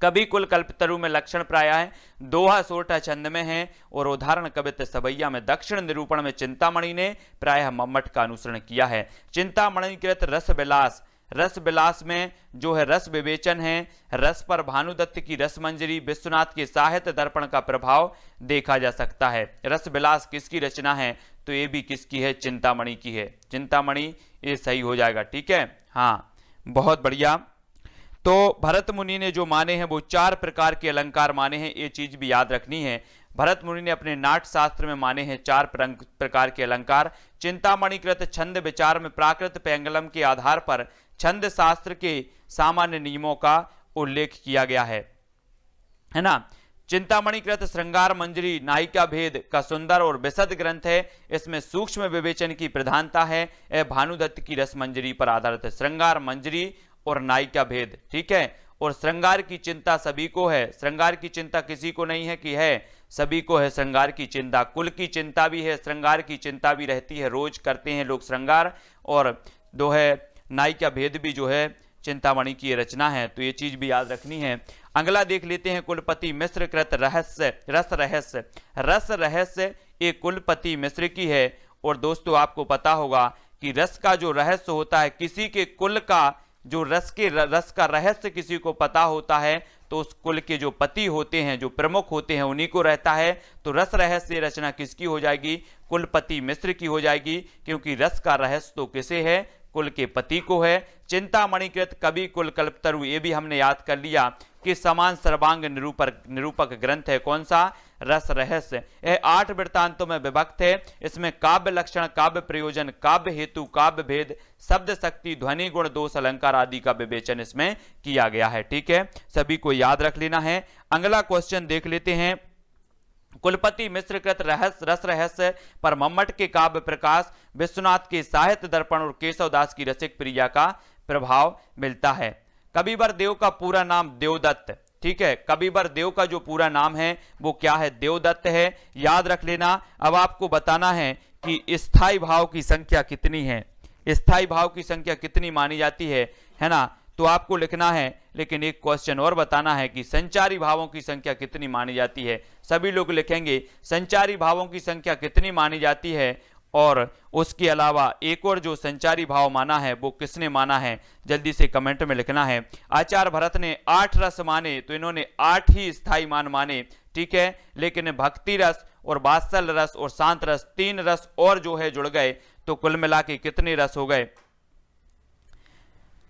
कवि कुल कल्पतरु में लक्षण प्राय है, दोहा सोरठा छंद में है। और उदाहरण कवित्व सवैया में दक्षिण निरूपण में चिंतामणि ने प्रायः मम्मट का अनुसरण किया है। चिंतामणि कृत रस विलास, रस विलास में जो है रस विवेचन है। रस पर भानुदत्त की रस मंजरी, विश्वनाथ के साहित्य दर्पण का प्रभाव देखा जा सकता है। रस विलास किसकी रचना है? तो ये भी किसकी है? चिंतामणि की है। चिंतामणि ये सही हो जाएगा, ठीक है, हाँ, बहुत बढ़िया। तो भरत मुनि ने जो माने हैं वो 4 प्रकार के अलंकार माने हैं, ये चीज भी याद रखनी है। भरत मुनि ने अपने नाट्य शास्त्र में माने हैं 4 प्रकार के अलंकार। चिंतामणि कृत छंद विचार में प्राकृत पेंगलम के आधार पर छंद शास्त्र के सामान्य नियमों का उल्लेख किया गया है ना। चिंतामणि कृत श्रृंगार मंजरी नायिका भेद का सुंदर और विशद ग्रंथ है। इसमें सूक्ष्म विवेचन की प्रधानता है। यह भानुदत्त की रस मंजरी पर आधारित है। श्रृंगार मंजरी और नायिका भेद, ठीक है। और श्रृंगार की चिंता सभी को है। श्रृंगार की चिंता किसी को नहीं है कि है, सभी को है श्रृंगार की चिंता। कुल की चिंता भी है, श्रृंगार की चिंता भी रहती है, रोज करते हैं लोग श्रृंगार। और दो है नायिका भेद भी जो है चिंतामणि की रचना है, तो ये चीज भी याद रखनी है। अगला देख लेते हैं कुलपति मिश्र कृत रहस्य रस रहस्य। रस रहस्य ये कुलपति मिश्र की है। और दोस्तों आपको पता होगा कि रस का जो रहस्य होता है, किसी के कुल का जो रस का रहस्य किसी को पता होता है तो उस कुल के जो पति होते हैं, जो प्रमुख होते हैं, उन्हीं को रहता है। तो रस रहस्य रचना किसकी हो जाएगी? कुलपति मिश्र की हो जाएगी, क्योंकि रस का रहस्य तो किसे है? कुल के पति को है। चिंतामणिकृत कवि कुल कल्पतरु, ये भी हमने याद कर लिया कि समान सर्वांग निरूपक ग्रंथ है। कौन सा? रस रहस्य। यह 8 वृत्तांतों में विभक्त है। इसमें काव्य लक्षण, काव्य प्रयोजन, काव्य हेतु, काव्य भेद, शब्द शक्ति, ध्वनि गुण, दोष, अलंकार आदि का विवेचन इसमें किया गया है। ठीक है, सभी को याद रख लेना है। अगला क्वेश्चन देख लेते हैं। कुलपति मिश्र कृत रस रहस्य पर मम्मट के काव्य प्रकाश, विश्वनाथ के साहित्य दर्पण और केशवदास की रसिक प्रिया का प्रभाव मिलता है। कविवर देव का पूरा नाम देवदत्त, ठीक है। कविवर देव का जो पूरा नाम है वो क्या है? देवदत्त है, याद रख लेना। अब आपको बताना है कि स्थायी भाव की संख्या कितनी है, स्थायी भाव की संख्या कितनी मानी जाती है ना। तो आपको लिखना है, लेकिन एक क्वेश्चन और बताना है कि संचारी भावों की संख्या कितनी मानी जाती है। सभी लोग लिखेंगे संचारी भावों की संख्या कितनी मानी जाती है। और उसके अलावा एक और जो संचारी भाव माना है वो किसने माना है, जल्दी से कमेंट में लिखना है। आचार्य भरत ने 8 रस माने, तो इन्होंने 8 ही स्थायी मान माने, ठीक है। लेकिन भक्ति रस और वात्सल्य रस और शांत रस 3 रस और जो है जुड़ गए, तो कुल मिला के कितने रस हो गए?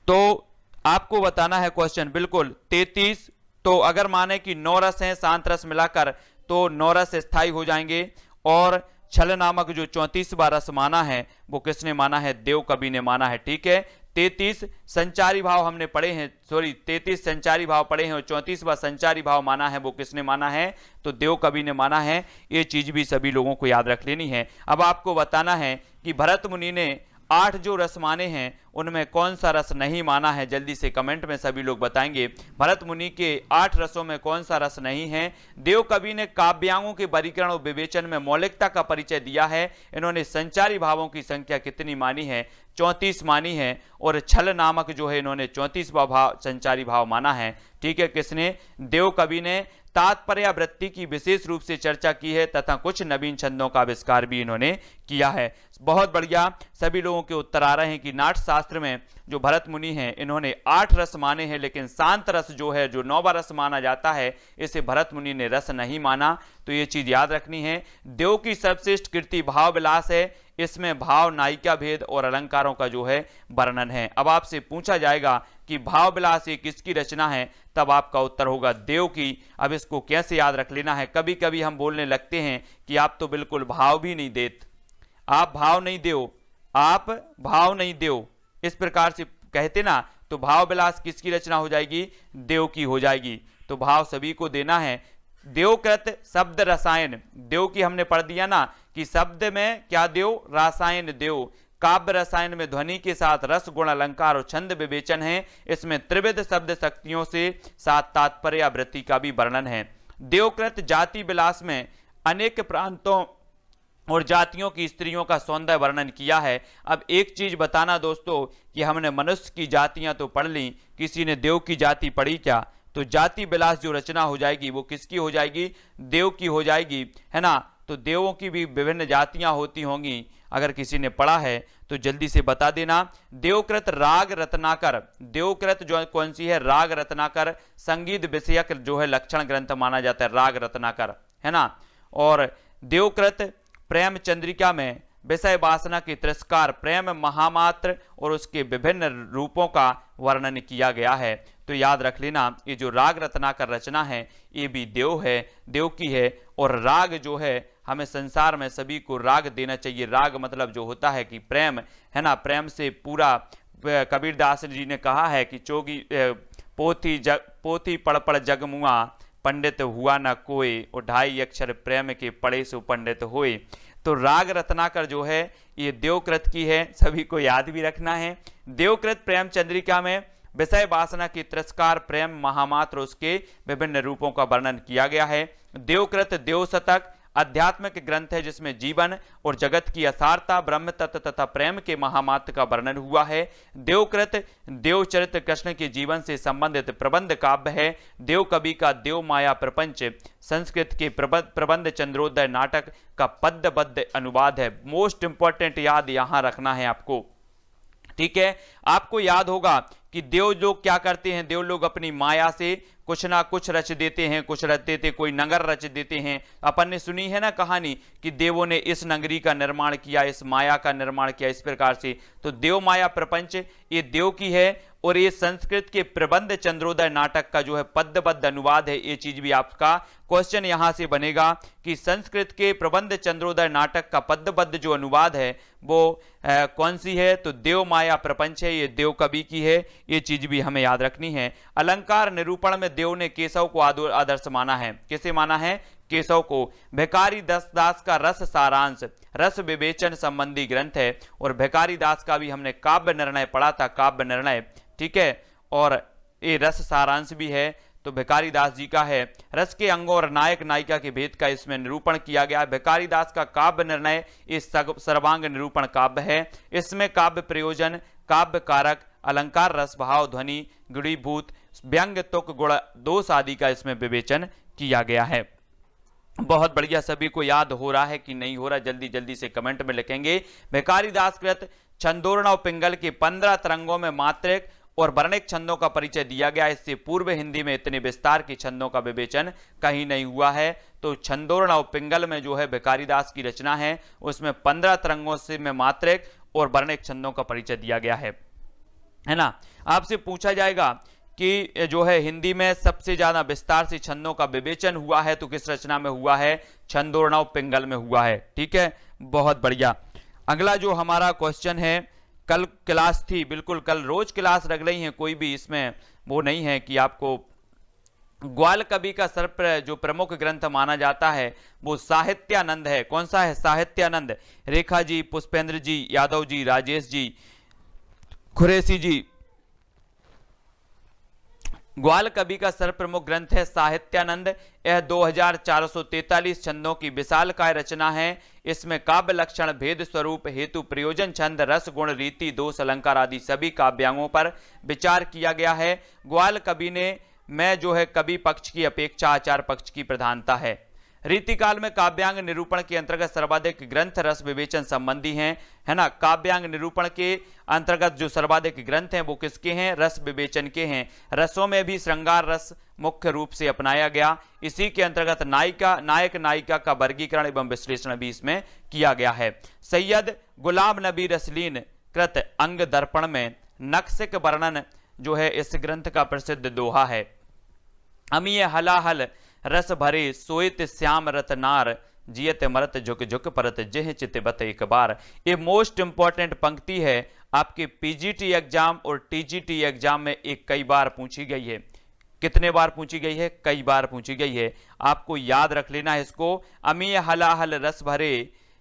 तो आपको बताना है क्वेश्चन, बिल्कुल 33। तो अगर माने कि 9 रस हैं शांत रस मिलाकर, तो 9 रस स्थायी हो जाएंगे। और छल नामक जो 34वां रस माना है वो किसने माना है? देव कवि ने माना है, ठीक है। 33 संचारी भाव हमने पढ़े हैं, 33 संचारी भाव पढ़े हैं और 34वां संचारी भाव माना है वो किसने माना है? तो देव कवि ने माना है। ये चीज भी सभी लोगों को याद रख लेनी है। अब आपको बताना है कि भरत मुनि ने 8 जो रस माने हैं उनमें कौन सा रस नहीं माना है। जल्दी से कमेंट में सभी लोग बताएंगे भरत मुनि के 8 रसों में कौन सा रस नहीं है। देव कवि ने काव्यांगों के वर्गीकरण और विवेचन में मौलिकता का परिचय दिया है। इन्होंने संचारी भावों की संख्या कितनी मानी है? 34 मानी है। और छल नामक जो है इन्होंने 34वां भाव संचारी भाव माना है, ठीक है। किसने? देव कवि ने तात्पर्यावृत्ति की विशेष रूप से चर्चा की है तथा कुछ नवीन छंदों का आविष्कार भी इन्होंने किया है। बहुत बढ़िया, सभी लोगों के उत्तर आ रहे हैं कि नाट्य शास्त्र में जो भरत मुनि हैं इन्होंने 8 रस माने हैं, लेकिन शांत रस जो है, जो 9वां रस माना जाता है, इसे भरत मुनि ने रस नहीं माना। तो ये चीज याद रखनी है। देव की सर्वश्रेष्ठ कृति भाव विलास है। इसमें भाव, नायिका भेद और अलंकारों का जो है वर्णन है। अब आपसे पूछा जाएगा कि भाव विलास ये किसकी रचना है, तब आपका उत्तर होगा देव की। अब इसको कैसे याद रख लेना है? कभी कभी हम बोलने लगते हैं कि आप तो बिल्कुल भाव भी नहीं देते, आप भाव नहीं दो, आप भाव नहीं दो, इस प्रकार से कहते ना। तो भाव विलास किसकी रचना हो जाएगी? देव की हो जाएगी। तो भाव सभी को देना है। देवकृत शब्द रसायन, देव की हमने पढ़ दिया ना कि शब्द में क्या देव? रासायन देव। काव्य रसायन में ध्वनि के साथ रस, गुण, अलंकार और छंद विवेचन है। इसमें त्रिविध शब्द शक्तियों से साथ तात्पर्य वृत्ति का भी वर्णन है। देवकृत जाति विलास में अनेक प्रांतों और जातियों की स्त्रियों का सौंदर्य वर्णन किया है। अब एक चीज बताना दोस्तों कि हमने मनुष्य की जातियां तो पढ़ ली, किसी ने देव की जाति पढ़ी क्या? तो जाति विलास जो रचना हो जाएगी वो किसकी हो जाएगी? देव की हो जाएगी, है ना। तो देवों की भी विभिन्न जातियां होती होंगी, अगर किसी ने पढ़ा है तो जल्दी से बता देना। देवकृत राग रत्नाकर, देवकृत जो कौन सी है? राग रत्नाकर संगीत विषयक जो है लक्षण ग्रंथ माना जाता है, राग रत्नाकर, है ना। और देवकृत प्रेम चंद्रिका में विषय वासना की तिरस्कार, प्रेम महामात्र और उसके विभिन्न रूपों का वर्णन किया गया है। तो याद रख लेना, ये जो राग रत्नाकर रचना है ये भी देव है, देव की है। और राग जो है हमें संसार में सभी को राग देना चाहिए। राग मतलब जो होता है कि प्रेम, है ना, प्रेम से पूरा। कबीरदास जी ने कहा है कि चोगी पोथी पढ़ पढ़ जगमुआ, पंडित हुआ ना कोई, और 2.5 अक्षर प्रेम के पढ़े सो पंडित होए। तो राग रत्नाकर जो है ये देवकृत की है, सभी को याद भी रखना है। देवकृत प्रेम चंद्रिका में विषय वासना की तिरस्कार, प्रेम महामात्र, उसके विभिन्न रूपों का वर्णन किया गया है। देवकृत देव शतक आध्यात्मिक ग्रंथ है जिसमें जीवन और जगत की असारता, ब्रह्म तत्व तथा प्रेम के महामात्र का वर्णन हुआ है। देवकृत देवचरित्र कृष्ण के जीवन से संबंधित प्रबंध काव्य है। देव कवि का देव माया प्रपंच संस्कृत के प्रबंध चंद्रोदय नाटक का पद्यबद्ध अनुवाद है। मोस्ट इंपॉर्टेंट याद यहां रखना है आपको, ठीक है। आपको याद होगा कि देव लोग क्या करते हैं, देव लोग अपनी माया से कुछ ना कुछ रच देते हैं, कुछ रच देते, कोई नगर रच देते हैं। अपन ने सुनी है ना कहानी कि देवों ने इस नगरी का निर्माण किया, इस माया का निर्माण किया, इस प्रकार से। तो देव माया प्रपंच ये देव की है, और ये संस्कृत के प्रबंध चंद्रोदय नाटक का जो है पद्यबद्ध अनुवाद है। ये चीज भी आपका क्वेश्चन यहां से बनेगा कि संस्कृत के प्रबंध चंद्रोदय नाटक का पद्यबद्ध जो अनुवाद है वो कौन सी है, तो देव माया प्रपंच है, ये देव कवि की है। ये चीज भी हमें याद रखनी है। अलंकार निरूपण में देव ने केशव को आदर्श माना है। किसे माना है? केशव को। भिखारी दास का रस सारांश रस विवेचन संबंधी ग्रंथ है, और भिखारी दास का भी हमने काव्य निर्णय पढ़ा था, काव्य निर्णय, ठीक है, और ये रस सारांश भी है, तो भिखारी दास जी का है। रस के अंगों और नायक नायिका के भेद का इसमें निरूपण किया गया है। भिखारी दास का काव्य निर्णय इस सर्वांग निरूपण काव्य है। इसमें काव्य प्रयोजन, काव्य कारक, अलंकार, रस, भाव, ध्वनि, गुणीभूत, व्यंग, तुक, गुण, दोष आदि का इसमें विवेचन किया गया है। बहुत बढ़िया, सभी को याद हो रहा है कि नहीं हो रहा, जल्दी जल्दी से कमेंट में लिखेंगे। भिखारी दास कृत छंदोर्ण पिंगल के 15 तरंगों में मात्रिक और वर्णिक छंदों का परिचय दिया गया। इससे पूर्व हिंदी में इतने विस्तार की छंदों का विवेचन कहीं नहीं हुआ है। तो छंदोर्ण और पिंगल में जो है भिखारी दास की रचना है, उसमें 15 तरंगों से में मात्रिक और वर्णिक छंदों का परिचय दिया गया है ना। आपसे पूछा जाएगा कि जो है हिंदी में सबसे ज्यादा विस्तार से छंदों का विवेचन हुआ है तो किस रचना में हुआ है? छंदोर्ण पिंगल में हुआ है, ठीक है, बहुत बढ़िया। अगला जो हमारा क्वेश्चन है, कल क्लास थी, बिल्कुल कल रोज क्लास रख रही है, कोई भी इसमें वो नहीं है कि आपको। ग्वाल कवि का सर्प जो प्रमुख ग्रंथ माना जाता है वो साहित्यानंद है। कौन सा है? साहित्यानंद। रेखा जी, पुष्पेंद्र जी, यादव जी, राजेश जी, खुरेसी जी। ग्वाल कवि का सर्वप्रमुख ग्रंथ है साहित्यानंद। यह 2443 छंदों की विशालकाय रचना है। इसमें काव्य लक्षण, भेद, स्वरूप, हेतु, प्रयोजन, छंद, रस, गुण, रीति, दोष, अलंकार आदि सभी काव्यांगों पर विचार किया गया है। ग्वाल कवि में जो है कवि पक्ष की अपेक्षा आचार पक्ष की प्रधानता है। रीतिकाल में काव्यांग निरूपण के अंतर्गत सर्वाधिक ग्रंथ रस विवेचन संबंधी हैं, है ना। काव्यांग निरूपण के अंतर्गत जो सर्वाधिक ग्रंथ हैं वो किसके हैं? रस विवेचन के हैं। रसों में भी श्रृंगार रस मुख्य रूप से अपनाया गया। इसी के अंतर्गत नायक नायिका का वर्गीकरण एवं विश्लेषण भी इसमें किया गया है। सैयद गुलाम नबी रसलीन कृत अंग दर्पण में नक्सिक वर्णन जो है इस ग्रंथ का प्रसिद्ध दोहा है। अमीय हलाहल रस भरे सोइत श्याम रतनार, जियत मरत झुक झुक परत जेह चित बत एक बार। ये मोस्ट इंपॉर्टेंट पंक्ति है, आपके पीजीटी एग्जाम और टीजीटी एग्जाम में एक कई बार पूछी गई है। कितने बार पूछी गई है? कई बार पूछी गई है, आपको याद रख लेना है इसको। अमीय हलाहल रस भरे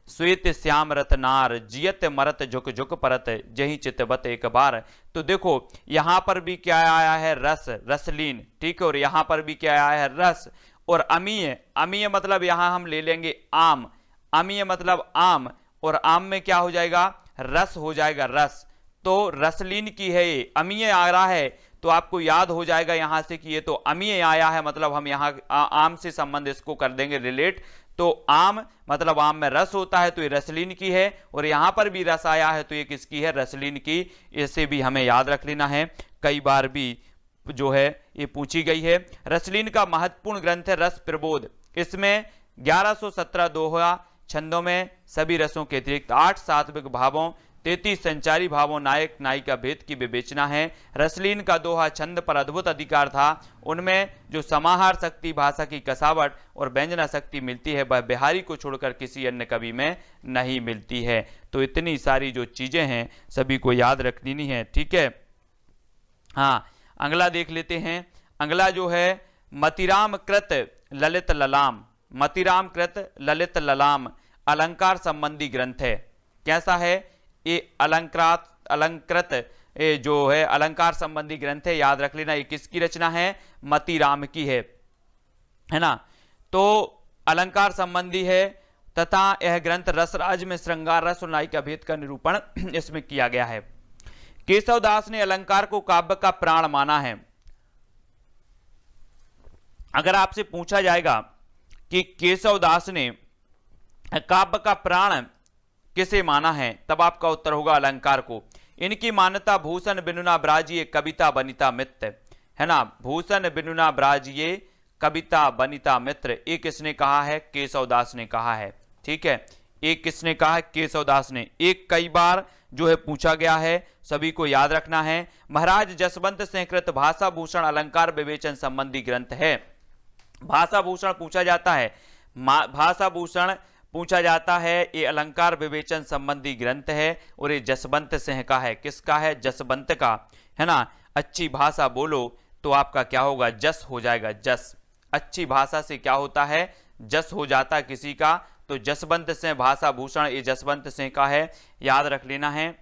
श्वेत श्याम रतनार, जियत मरत झुक झुक परत जही चितबत एक बार। तो देखो यहां पर भी क्या आया है? रस, रसलीन, ठीक है, और यहां पर भी क्या आया है? रस। और अमीय, अमीय मतलब यहां हम ले लेंगे आम, अमीय मतलब आम, और आम में क्या हो जाएगा? रस हो जाएगा, रस। तो रसलीन की है ये, अमीय आ रहा है तो आपको याद हो जाएगा यहां से कि ये तो अमीय आया है, मतलब हम यहाँ आम से संबंध इसको कर देंगे रिलेट। तो आम मतलब आम में रस होता है तो ये रसलीन की है, और यहां पर भी रस आया है तो ये किसकी है? रसलीन की। इसे भी हमें याद रख लेना है, कई बार भी जो है ये पूछी गई है। रसलीन का महत्वपूर्ण ग्रंथ है रस प्रबोध। इसमें 1117 दोहा छंदों में सभी रसों के अतिरिक्त 8 सात्विक भावों, 33 संचारी भावों नायक नायिका भेद की विवेचना है। रसलीन का दोहा छंद पर अद्भुत अधिकार था। उनमें जो समाहार शक्ति, भाषा की कसावट और व्यंजना शक्ति मिलती है वह बिहारी को छोड़कर किसी अन्य कवि में नहीं मिलती है। तो इतनी सारी जो चीजें हैं सभी को याद रखनी है, ठीक है। हाँ, अगला देख लेते हैं। अगला जो है मतिराम कृत ललित ललाम, मतिराम कृत ललित ललाम अलंकार संबंधी ग्रंथ है। कैसा है ये? अलंकृत जो है अलंकार संबंधी ग्रंथ है, याद रख लेना। ये किसकी रचना है? मतिराम की है ना। तो अलंकार संबंधी है तथा यह ग्रंथ रसराज में श्रृंगार रस और नायिका भेद का निरूपण इसमें किया गया है। केशवदास ने अलंकार को काव्य का प्राण माना है। अगर आपसे पूछा जाएगा कि केशवदास ने काव्य का प्राण किसे माना है, तब आपका उत्तर होगा अलंकार को। इनकी मान्यता भूषण बिनुना ब्राजिये कविता बनिता मित्र है ना। भूषण बिनुना ब्राजिये कविता बनिता मित्र, ये किसने कहा है? केशवदास ने कहा है, ठीक है। एक किसने कहा है? केशवदास ने। एक कई बार जो है पूछा गया है, सभी को याद रखना है। महाराज जसवंत सिंह कृत भाषा भूषण अलंकार विवेचन संबंधी ग्रंथ है। भाषा भूषण पूछा जाता है, भाषा भूषण पूछा जाता है, ये अलंकार विवेचन संबंधी ग्रंथ है और ये जसवंत सिंह का है। किसका है? जसवंत का, है ना। अच्छी भाषा बोलो तो आपका क्या होगा? जस हो जाएगा, जस। अच्छी भाषा से क्या होता है? जस हो जाता है किसी का। तो जसवंत सिंह भाषा भूषण ये जसवंत सिंह का है, याद रख लेना है।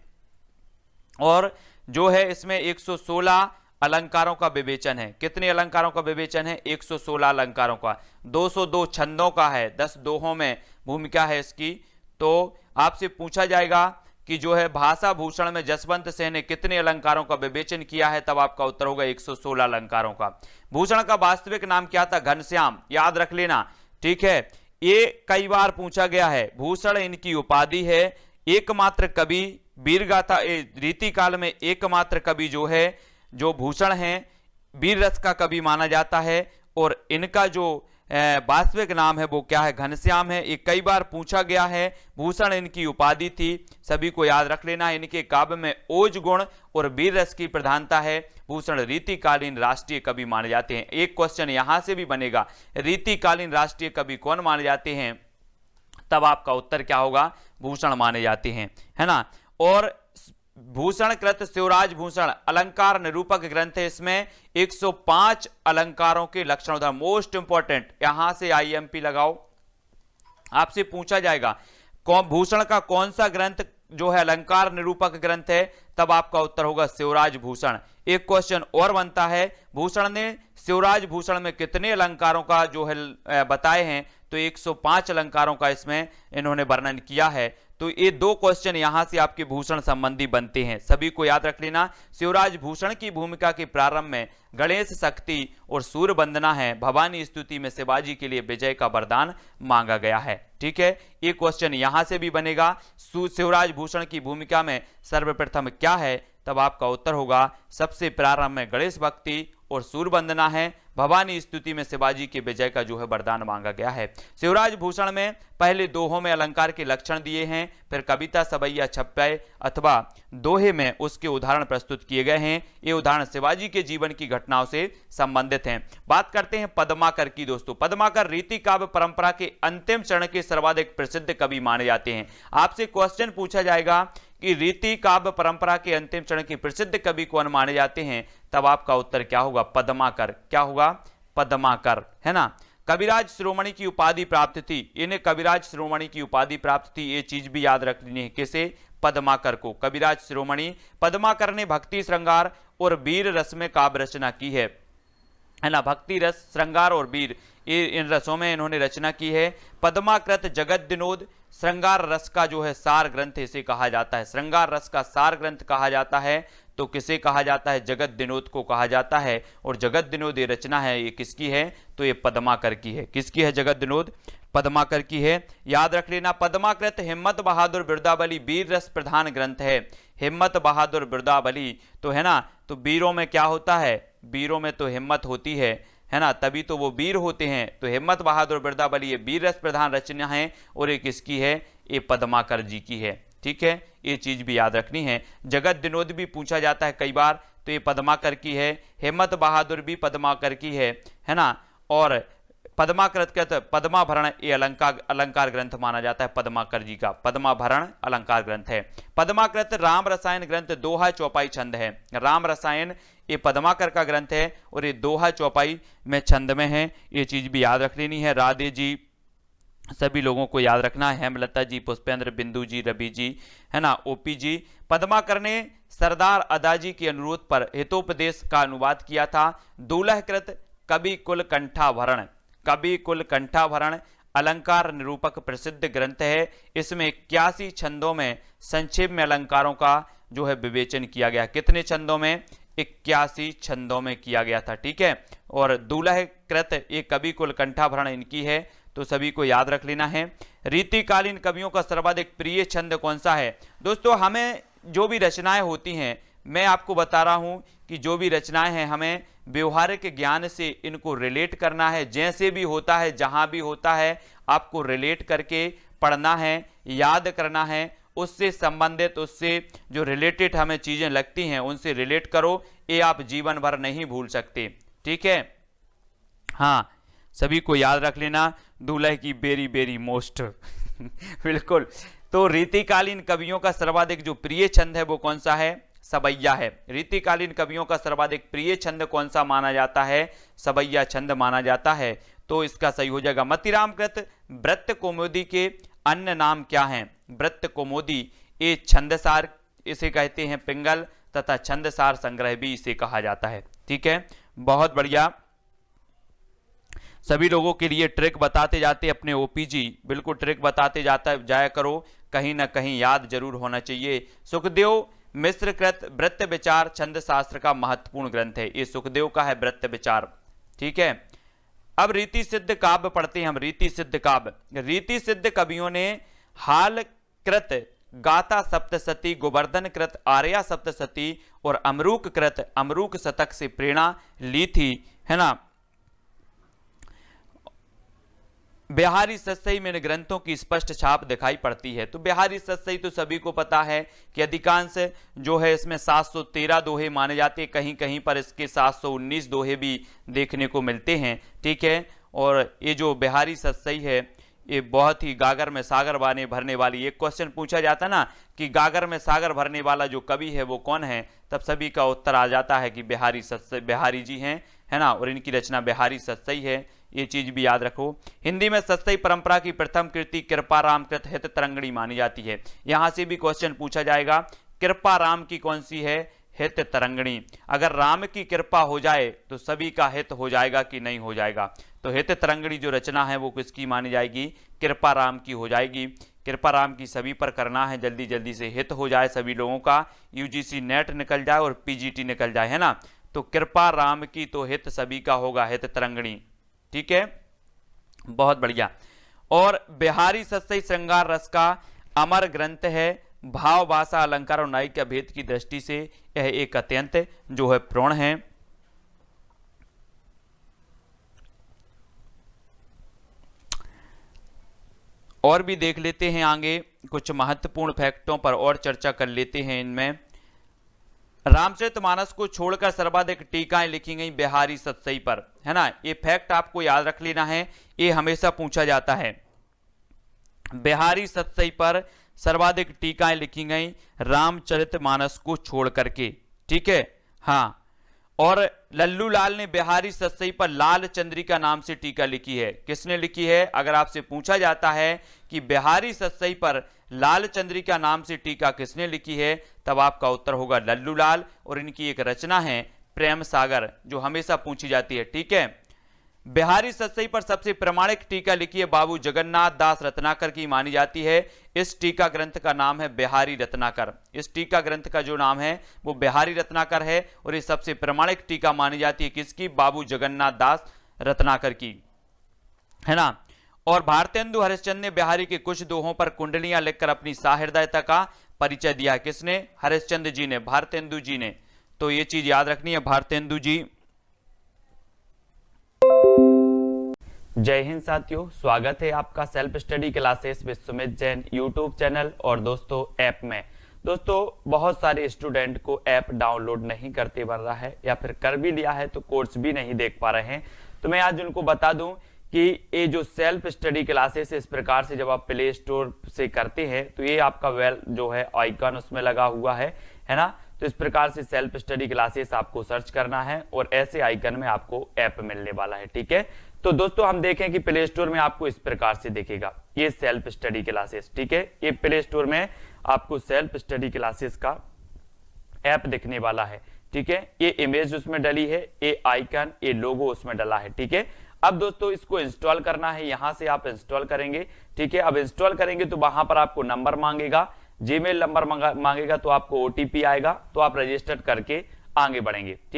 और जो है इसमें 116 अलंकारों का विवेचन है। कितने अलंकारों का विवेचन है? 116 अलंकारों का। 202 छंदों का है, 10 दोहों में भूमिका है इसकी। तो आपसे पूछा जाएगा कि जो है भाषा भूषण में जसवंत सिंह ने कितने अलंकारों का विवेचन किया है, तब आपका उत्तर होगा 116 अलंकारों का। भूषण का वास्तविक नाम क्या था? घनश्याम, याद रख लेना, ठीक है। ये कई बार पूछा गया है। भूषण इनकी उपाधि है। एकमात्र कवि वीरगाथा रीति काल में एकमात्र कवि जो है, जो भूषण हैं, वीर रस का कवि माना जाता है। और इनका जो वास्तविक नाम है वो क्या है? घनश्याम है। ये कई बार पूछा गया है। भूषण इनकी उपाधि थी, सभी को याद रख लेना। इनके काव्य में ओज गुण और वीर रस की प्रधानता है। भूषण रीतिकालीन राष्ट्रीय कवि माने जाते हैं। एक क्वेश्चन यहां से भी बनेगा, रीतिकालीन राष्ट्रीय कवि कौन माने जाते हैं, तब आपका उत्तर क्या होगा? भूषण माने जाते हैं, है ना। और भूषण कृत शिवराज भूषण अलंकार निरूपक ग्रंथ है। इसमें 105 अलंकारों के लक्षण उदाहरण, मोस्ट इंपॉर्टेंट, यहां से आईएमपी लगाओ। आपसे पूछा जाएगा भूषण का कौन सा ग्रंथ जो है अलंकार निरूपक ग्रंथ है, तब आपका उत्तर होगा शिवराज भूषण। एक क्वेश्चन और बनता है, भूषण ने शिवराज भूषण में कितने अलंकारों का जो है बताए हैं, तो 105 अलंकारों का इसमें इन्होंने वर्णन किया है। तो ये दो क्वेश्चन यहां से आपके भूषण संबंधी बनते हैं, सभी को याद रख लेना। शिवराज भूषण की भूमिका के प्रारंभ में गणेश शक्ति और सूर्य वंदना है। भवानी स्तुति में शिवाजी के लिए विजय का वरदान मांगा गया है, ठीक है। ये क्वेश्चन यहां से भी बनेगा। शिवराज भूषण की भूमिका में सर्वप्रथम क्या है, तब आपका उत्तर होगा सबसे प्रारंभ में गणेश भक्ति और सूर्य वंदना है। भवानी स्तुति में शिवाजी के विजय का जो है वरदान मांगा गया है। शिवराज भूषण में पहले दोहों में अलंकार के लक्षण दिए हैं, फिर कविता सवैया छप्पय अथवा दोहे में उसके उदाहरण प्रस्तुत किए गए हैं। ये उदाहरण शिवाजी के जीवन की घटनाओं से संबंधित हैं। बात करते हैं पद्माकर की। दोस्तों, पद्माकर रीति काव्य परंपरा के अंतिम चरण के सर्वाधिक प्रसिद्ध कवि माने जाते हैं। आपसे क्वेश्चन पूछा जाएगा कि रीति काव्य परंपरा के अंतिम चरण के प्रसिद्ध कवि कौन माने जाते हैं, तब आपका उत्तर क्या होगा? पद्माकर। क्या होगा? पद्माकर, है ना। कविराज शिरोमणि की उपाधि प्राप्त थी, इन्हें कविराज शिरोमणि की उपाधि प्राप्त थी, ये चीज भी याद रखनी है। किसे? पद्माकर को। कविराज शिरोमणि पद्माकर ने भक्ति श्रृंगार और वीर रस में काव्य रचना की है ना। भक्ति रस, श्रृंगार और वीर, इन रसों में इन्होंने रचना की है। पद्माकृत जगत विनोद श्रृंगार रस का जो है सार ग्रंथ इसे कहा जाता है। श्रृंगार रस का सार ग्रंथ कहा जाता है, तो किसे कहा जाता है? जगत विनोद को कहा जाता है। और जगत विनोद ये रचना है, ये किसकी है? तो ये पद्माकर की है। किसकी है? जगत विनोद पद्माकर की है, याद रख लेना। पद्माकृत हिम्मत बहादुर बिरदावली वीर रस प्रधान ग्रंथ है। हिम्मत बहादुर बिरदावली तो है ना, तो वीरों में क्या होता है? वीरों में तो हिम्मत होती है ना, तभी तो वो वीर होते हैं। तो हिम्मत बहादुर बिरदावली ये वीर रस प्रधान रचना है और ये किसकी है? ये पद्माकर जी की है। ठीक है, ये चीज भी याद रखनी है। जगत विनोद भी पूछा जाता है कई बार, तो ये पद्माकर की है। हेमंत बहादुर भी पद्माकर की है ना। और पद्माकृत पद्माभरण ये अलंकार ग्रंथ माना जाता है पद्माकर जी का, पद्माभरण अलंकार ग्रंथ है। पद्माकृत राम रसायन ग्रंथ दोहा चौपाई छंद है। राम रसायन ये पद्माकर का ग्रंथ है और ये दोहा चौपाई में छंद में है, ये चीज भी याद रख लेनी है। राधे जी सभी लोगों को याद रखना है, हेमलता जी, पुष्पेंद्र, बिंदु जी, रवि जी, है ना, ओपी जी। पद्माकर ने सरदार अदाजी के अनुरोध पर हितोपदेश का अनुवाद किया था। दूल्हकृत कवि कुल कंठाभरण, कवि कुल कंठाभरण अलंकार निरूपक प्रसिद्ध ग्रंथ है। इसमें 81 छंदों में संक्षेप में अलंकारों का जो है विवेचन किया गया। कितने छंदों में? 81 छंदों में किया गया था, ठीक है। और दूल्हकृत ये कवि कुल कंठाभरण इनकी है, तो सभी को याद रख लेना है। रीतिकालीन कवियों का सर्वाधिक प्रिय छंद कौन सा है? दोस्तों हमें जो भी रचनाएं होती हैं, मैं आपको बता रहा हूं कि जो भी रचनाएं हैं हमें व्यवहारिक ज्ञान से इनको रिलेट करना है। जैसे भी होता है, जहां भी होता है, आपको रिलेट करके पढ़ना है, याद करना है, उससे संबंधित, उससे जो रिलेटेड हमें चीजें लगती हैं उनसे रिलेट करो, ये आप जीवन भर नहीं भूल सकते, ठीक है। हाँ, सभी को याद रख लेना, दूल्हे की बेरी बेरी मोस्ट बिल्कुल। तो रीतिकालीन कवियों का सर्वाधिक जो प्रिय छंद है वो कौन सा है? सबैया है। रीतिकालीन कवियों का सर्वाधिक प्रिय छंद कौन सा माना जाता है? सबैया छंद माना जाता है। तो इसका सही हो जाएगा। मतिराम कृत व्रत कौमुदी के अन्य नाम क्या हैं? व्रत कौमुदी ये छंदसार इसे कहते हैं, पिंगल तथा छंदसार संग्रह भी इसे कहा जाता है, ठीक है। बहुत बढ़िया, सभी लोगों के लिए ट्रिक बताते जाते अपने ओपीजी, बिल्कुल ट्रिक बताते जाया करो, कहीं ना कहीं याद जरूर होना चाहिए। सुखदेव मिश्र कृत वृत्त विचार छंद शास्त्र का महत्वपूर्ण ग्रंथ है। ये सुखदेव का है वृत्त विचार, ठीक है। अब रीति सिद्ध काव्य पढ़ते हैं हम। रीति सिद्ध काव्य, रीति सिद्ध कवियों ने हाल कृत गाथा सप्तशती, गोवर्धन कृत आर्या सप्तशती और अमरूक कृत अमरूक शतक से प्रेरणा ली थी, है ना। बिहारी सतसई में इन ग्रंथों की स्पष्ट छाप दिखाई पड़ती है। तो बिहारी सतसई तो सभी को पता है कि अधिकांश जो है इसमें 713 दोहे माने जाते हैं, कहीं कहीं पर इसके 719 दोहे भी देखने को मिलते हैं, ठीक है। और ये जो बिहारी सतसई है ये बहुत ही गागर में सागर भरने वाली, एक क्वेश्चन पूछा जाता ना कि गागर में सागर भरने वाला जो कवि है वो कौन है, तब सभी का उत्तर आ जाता है कि बिहारी सतसई, बिहारी जी हैं, है ना। और इनकी रचना बिहारी सतसई है, ये चीज भी याद रखो। हिंदी में सतसई परंपरा की प्रथम कृति कृपा राम कृत हित तरंगिणी मानी जाती है। यहां से भी क्वेश्चन पूछा जाएगा, कृपा राम की कौन सी है? हित तरंगिणी। अगर राम की कृपा हो जाए तो सभी का हित हो जाएगा कि नहीं हो जाएगा? तो हित तरंगिणी जो रचना है वो किसकी मानी जाएगी? कृपा राम की हो जाएगी। कृपा राम की सभी पर करना है, जल्दी जल्दी से हित हो जाए सभी लोगों का, यूजीसी नेट निकल जाए और पीजीटी निकल जाए, है ना। तो कृपा राम की तो हित सभी का होगा, हित तरंगिणी, ठीक है। बहुत बढ़िया। और बिहारी सतसई श्रृंगार रस का अमर ग्रंथ है। भाव, भाषा, अलंकार और नायिका भेद की दृष्टि से यह एक अत्यंत जो है प्रौढ़ है। और भी देख लेते हैं आगे कुछ महत्वपूर्ण फैक्टों पर और चर्चा कर लेते हैं। इनमें रामचरितमानस को छोड़कर सर्वाधिक टीकाएं लिखी गई बिहारी सतसई पर, है ना। ये फैक्ट आपको याद रख लेना है, ये हमेशा पूछा जाता है। बिहारी सतसई पर सर्वाधिक टीकाएं लिखी गई रामचरितमानस को छोड़ करके, ठीक है। हाँ, और लल्लू लाल ने बिहारी सतसई पर लाल चंद्रिका नाम से टीका लिखी है। किसने लिखी है? अगर आपसे पूछा जाता है कि बिहारी सतसई पर लाल चंद्रिका नाम से टीका किसने लिखी है, तब आपका उत्तर होगा लल्लू लाल। और इनकी एक रचना है प्रेम सागर, जो हमेशा पूछी जाती है, ठीक है। बिहारी सतसई पर सबसे प्रमाणिक टीका लिखी है बाबू जगन्नाथ दास रत्नाकर की मानी जाती है। इस टीका ग्रंथ का नाम है बिहारी रत्नाकर। इस टीका ग्रंथ का जो नाम है वो बिहारी रत्नाकर है। और ये सबसे प्रमाणिक टीका मानी जाती है किसकी? बाबू जगन्नाथ दास रत्नाकर की, है ना। और भारतेंदु हरिश्चंद्र ने बिहारी के कुछ दोहों पर कुंडलियां लिखकर अपनी सहृदयता का परिचय दिया। किसने? हरिश्चंद्र जी ने, भारतेंदु जी ने। तो ये चीज याद रखनी है, भारतेंदु जी। जय हिंद साथियों, स्वागत है आपका self study classes with Sumit Jain YouTube channel और दोस्तों ऐप में। दोस्तों बहुत सारे स्टूडेंट को ऐप डाउनलोड नहीं करते बन रहा है या फिर कर भी लिया है तो कोर्स भी नहीं देख पा रहे हैं। तो मैं आज उनको बता दूं कि ये जो सेल्फ स्टडी क्लासेस इस प्रकार से जब आप प्ले स्टोर से करते हैं तो ये आपका वेल जो है आइकन उसमें लगा हुआ है ना। तो इस प्रकार से सेल्फ स्टडी क्लासेस आपको सर्च करना है और ऐसे आइकन में आपको ऐप मिलने वाला है। ठीक है, तो दोस्तों हम देखें कि प्ले स्टोर में आपको इस प्रकार से दिखेगा ये सेल्फ स्टडी क्लासेस। ठीक है, ये प्ले स्टोर में आपको सेल्फ स्टडी क्लासेस का ऐप दिखने वाला है। ठीक है, ये इमेज उसमें डली है, ये आइकन, ये लोगो उसमें डला है। ठीक है, अब दोस्तों इसको इंस्टॉल करना है, यहां से आप इंस्टॉल करेंगे। ठीक है, अब इंस्टॉल करेंगे तो वहां पर आपको नंबर मांगेगा, जीमेल नंबर मांगेगा, तो आपको ओटीपी आएगा, तो आप रजिस्टर करके आगे बढ़ेंगे। ठीक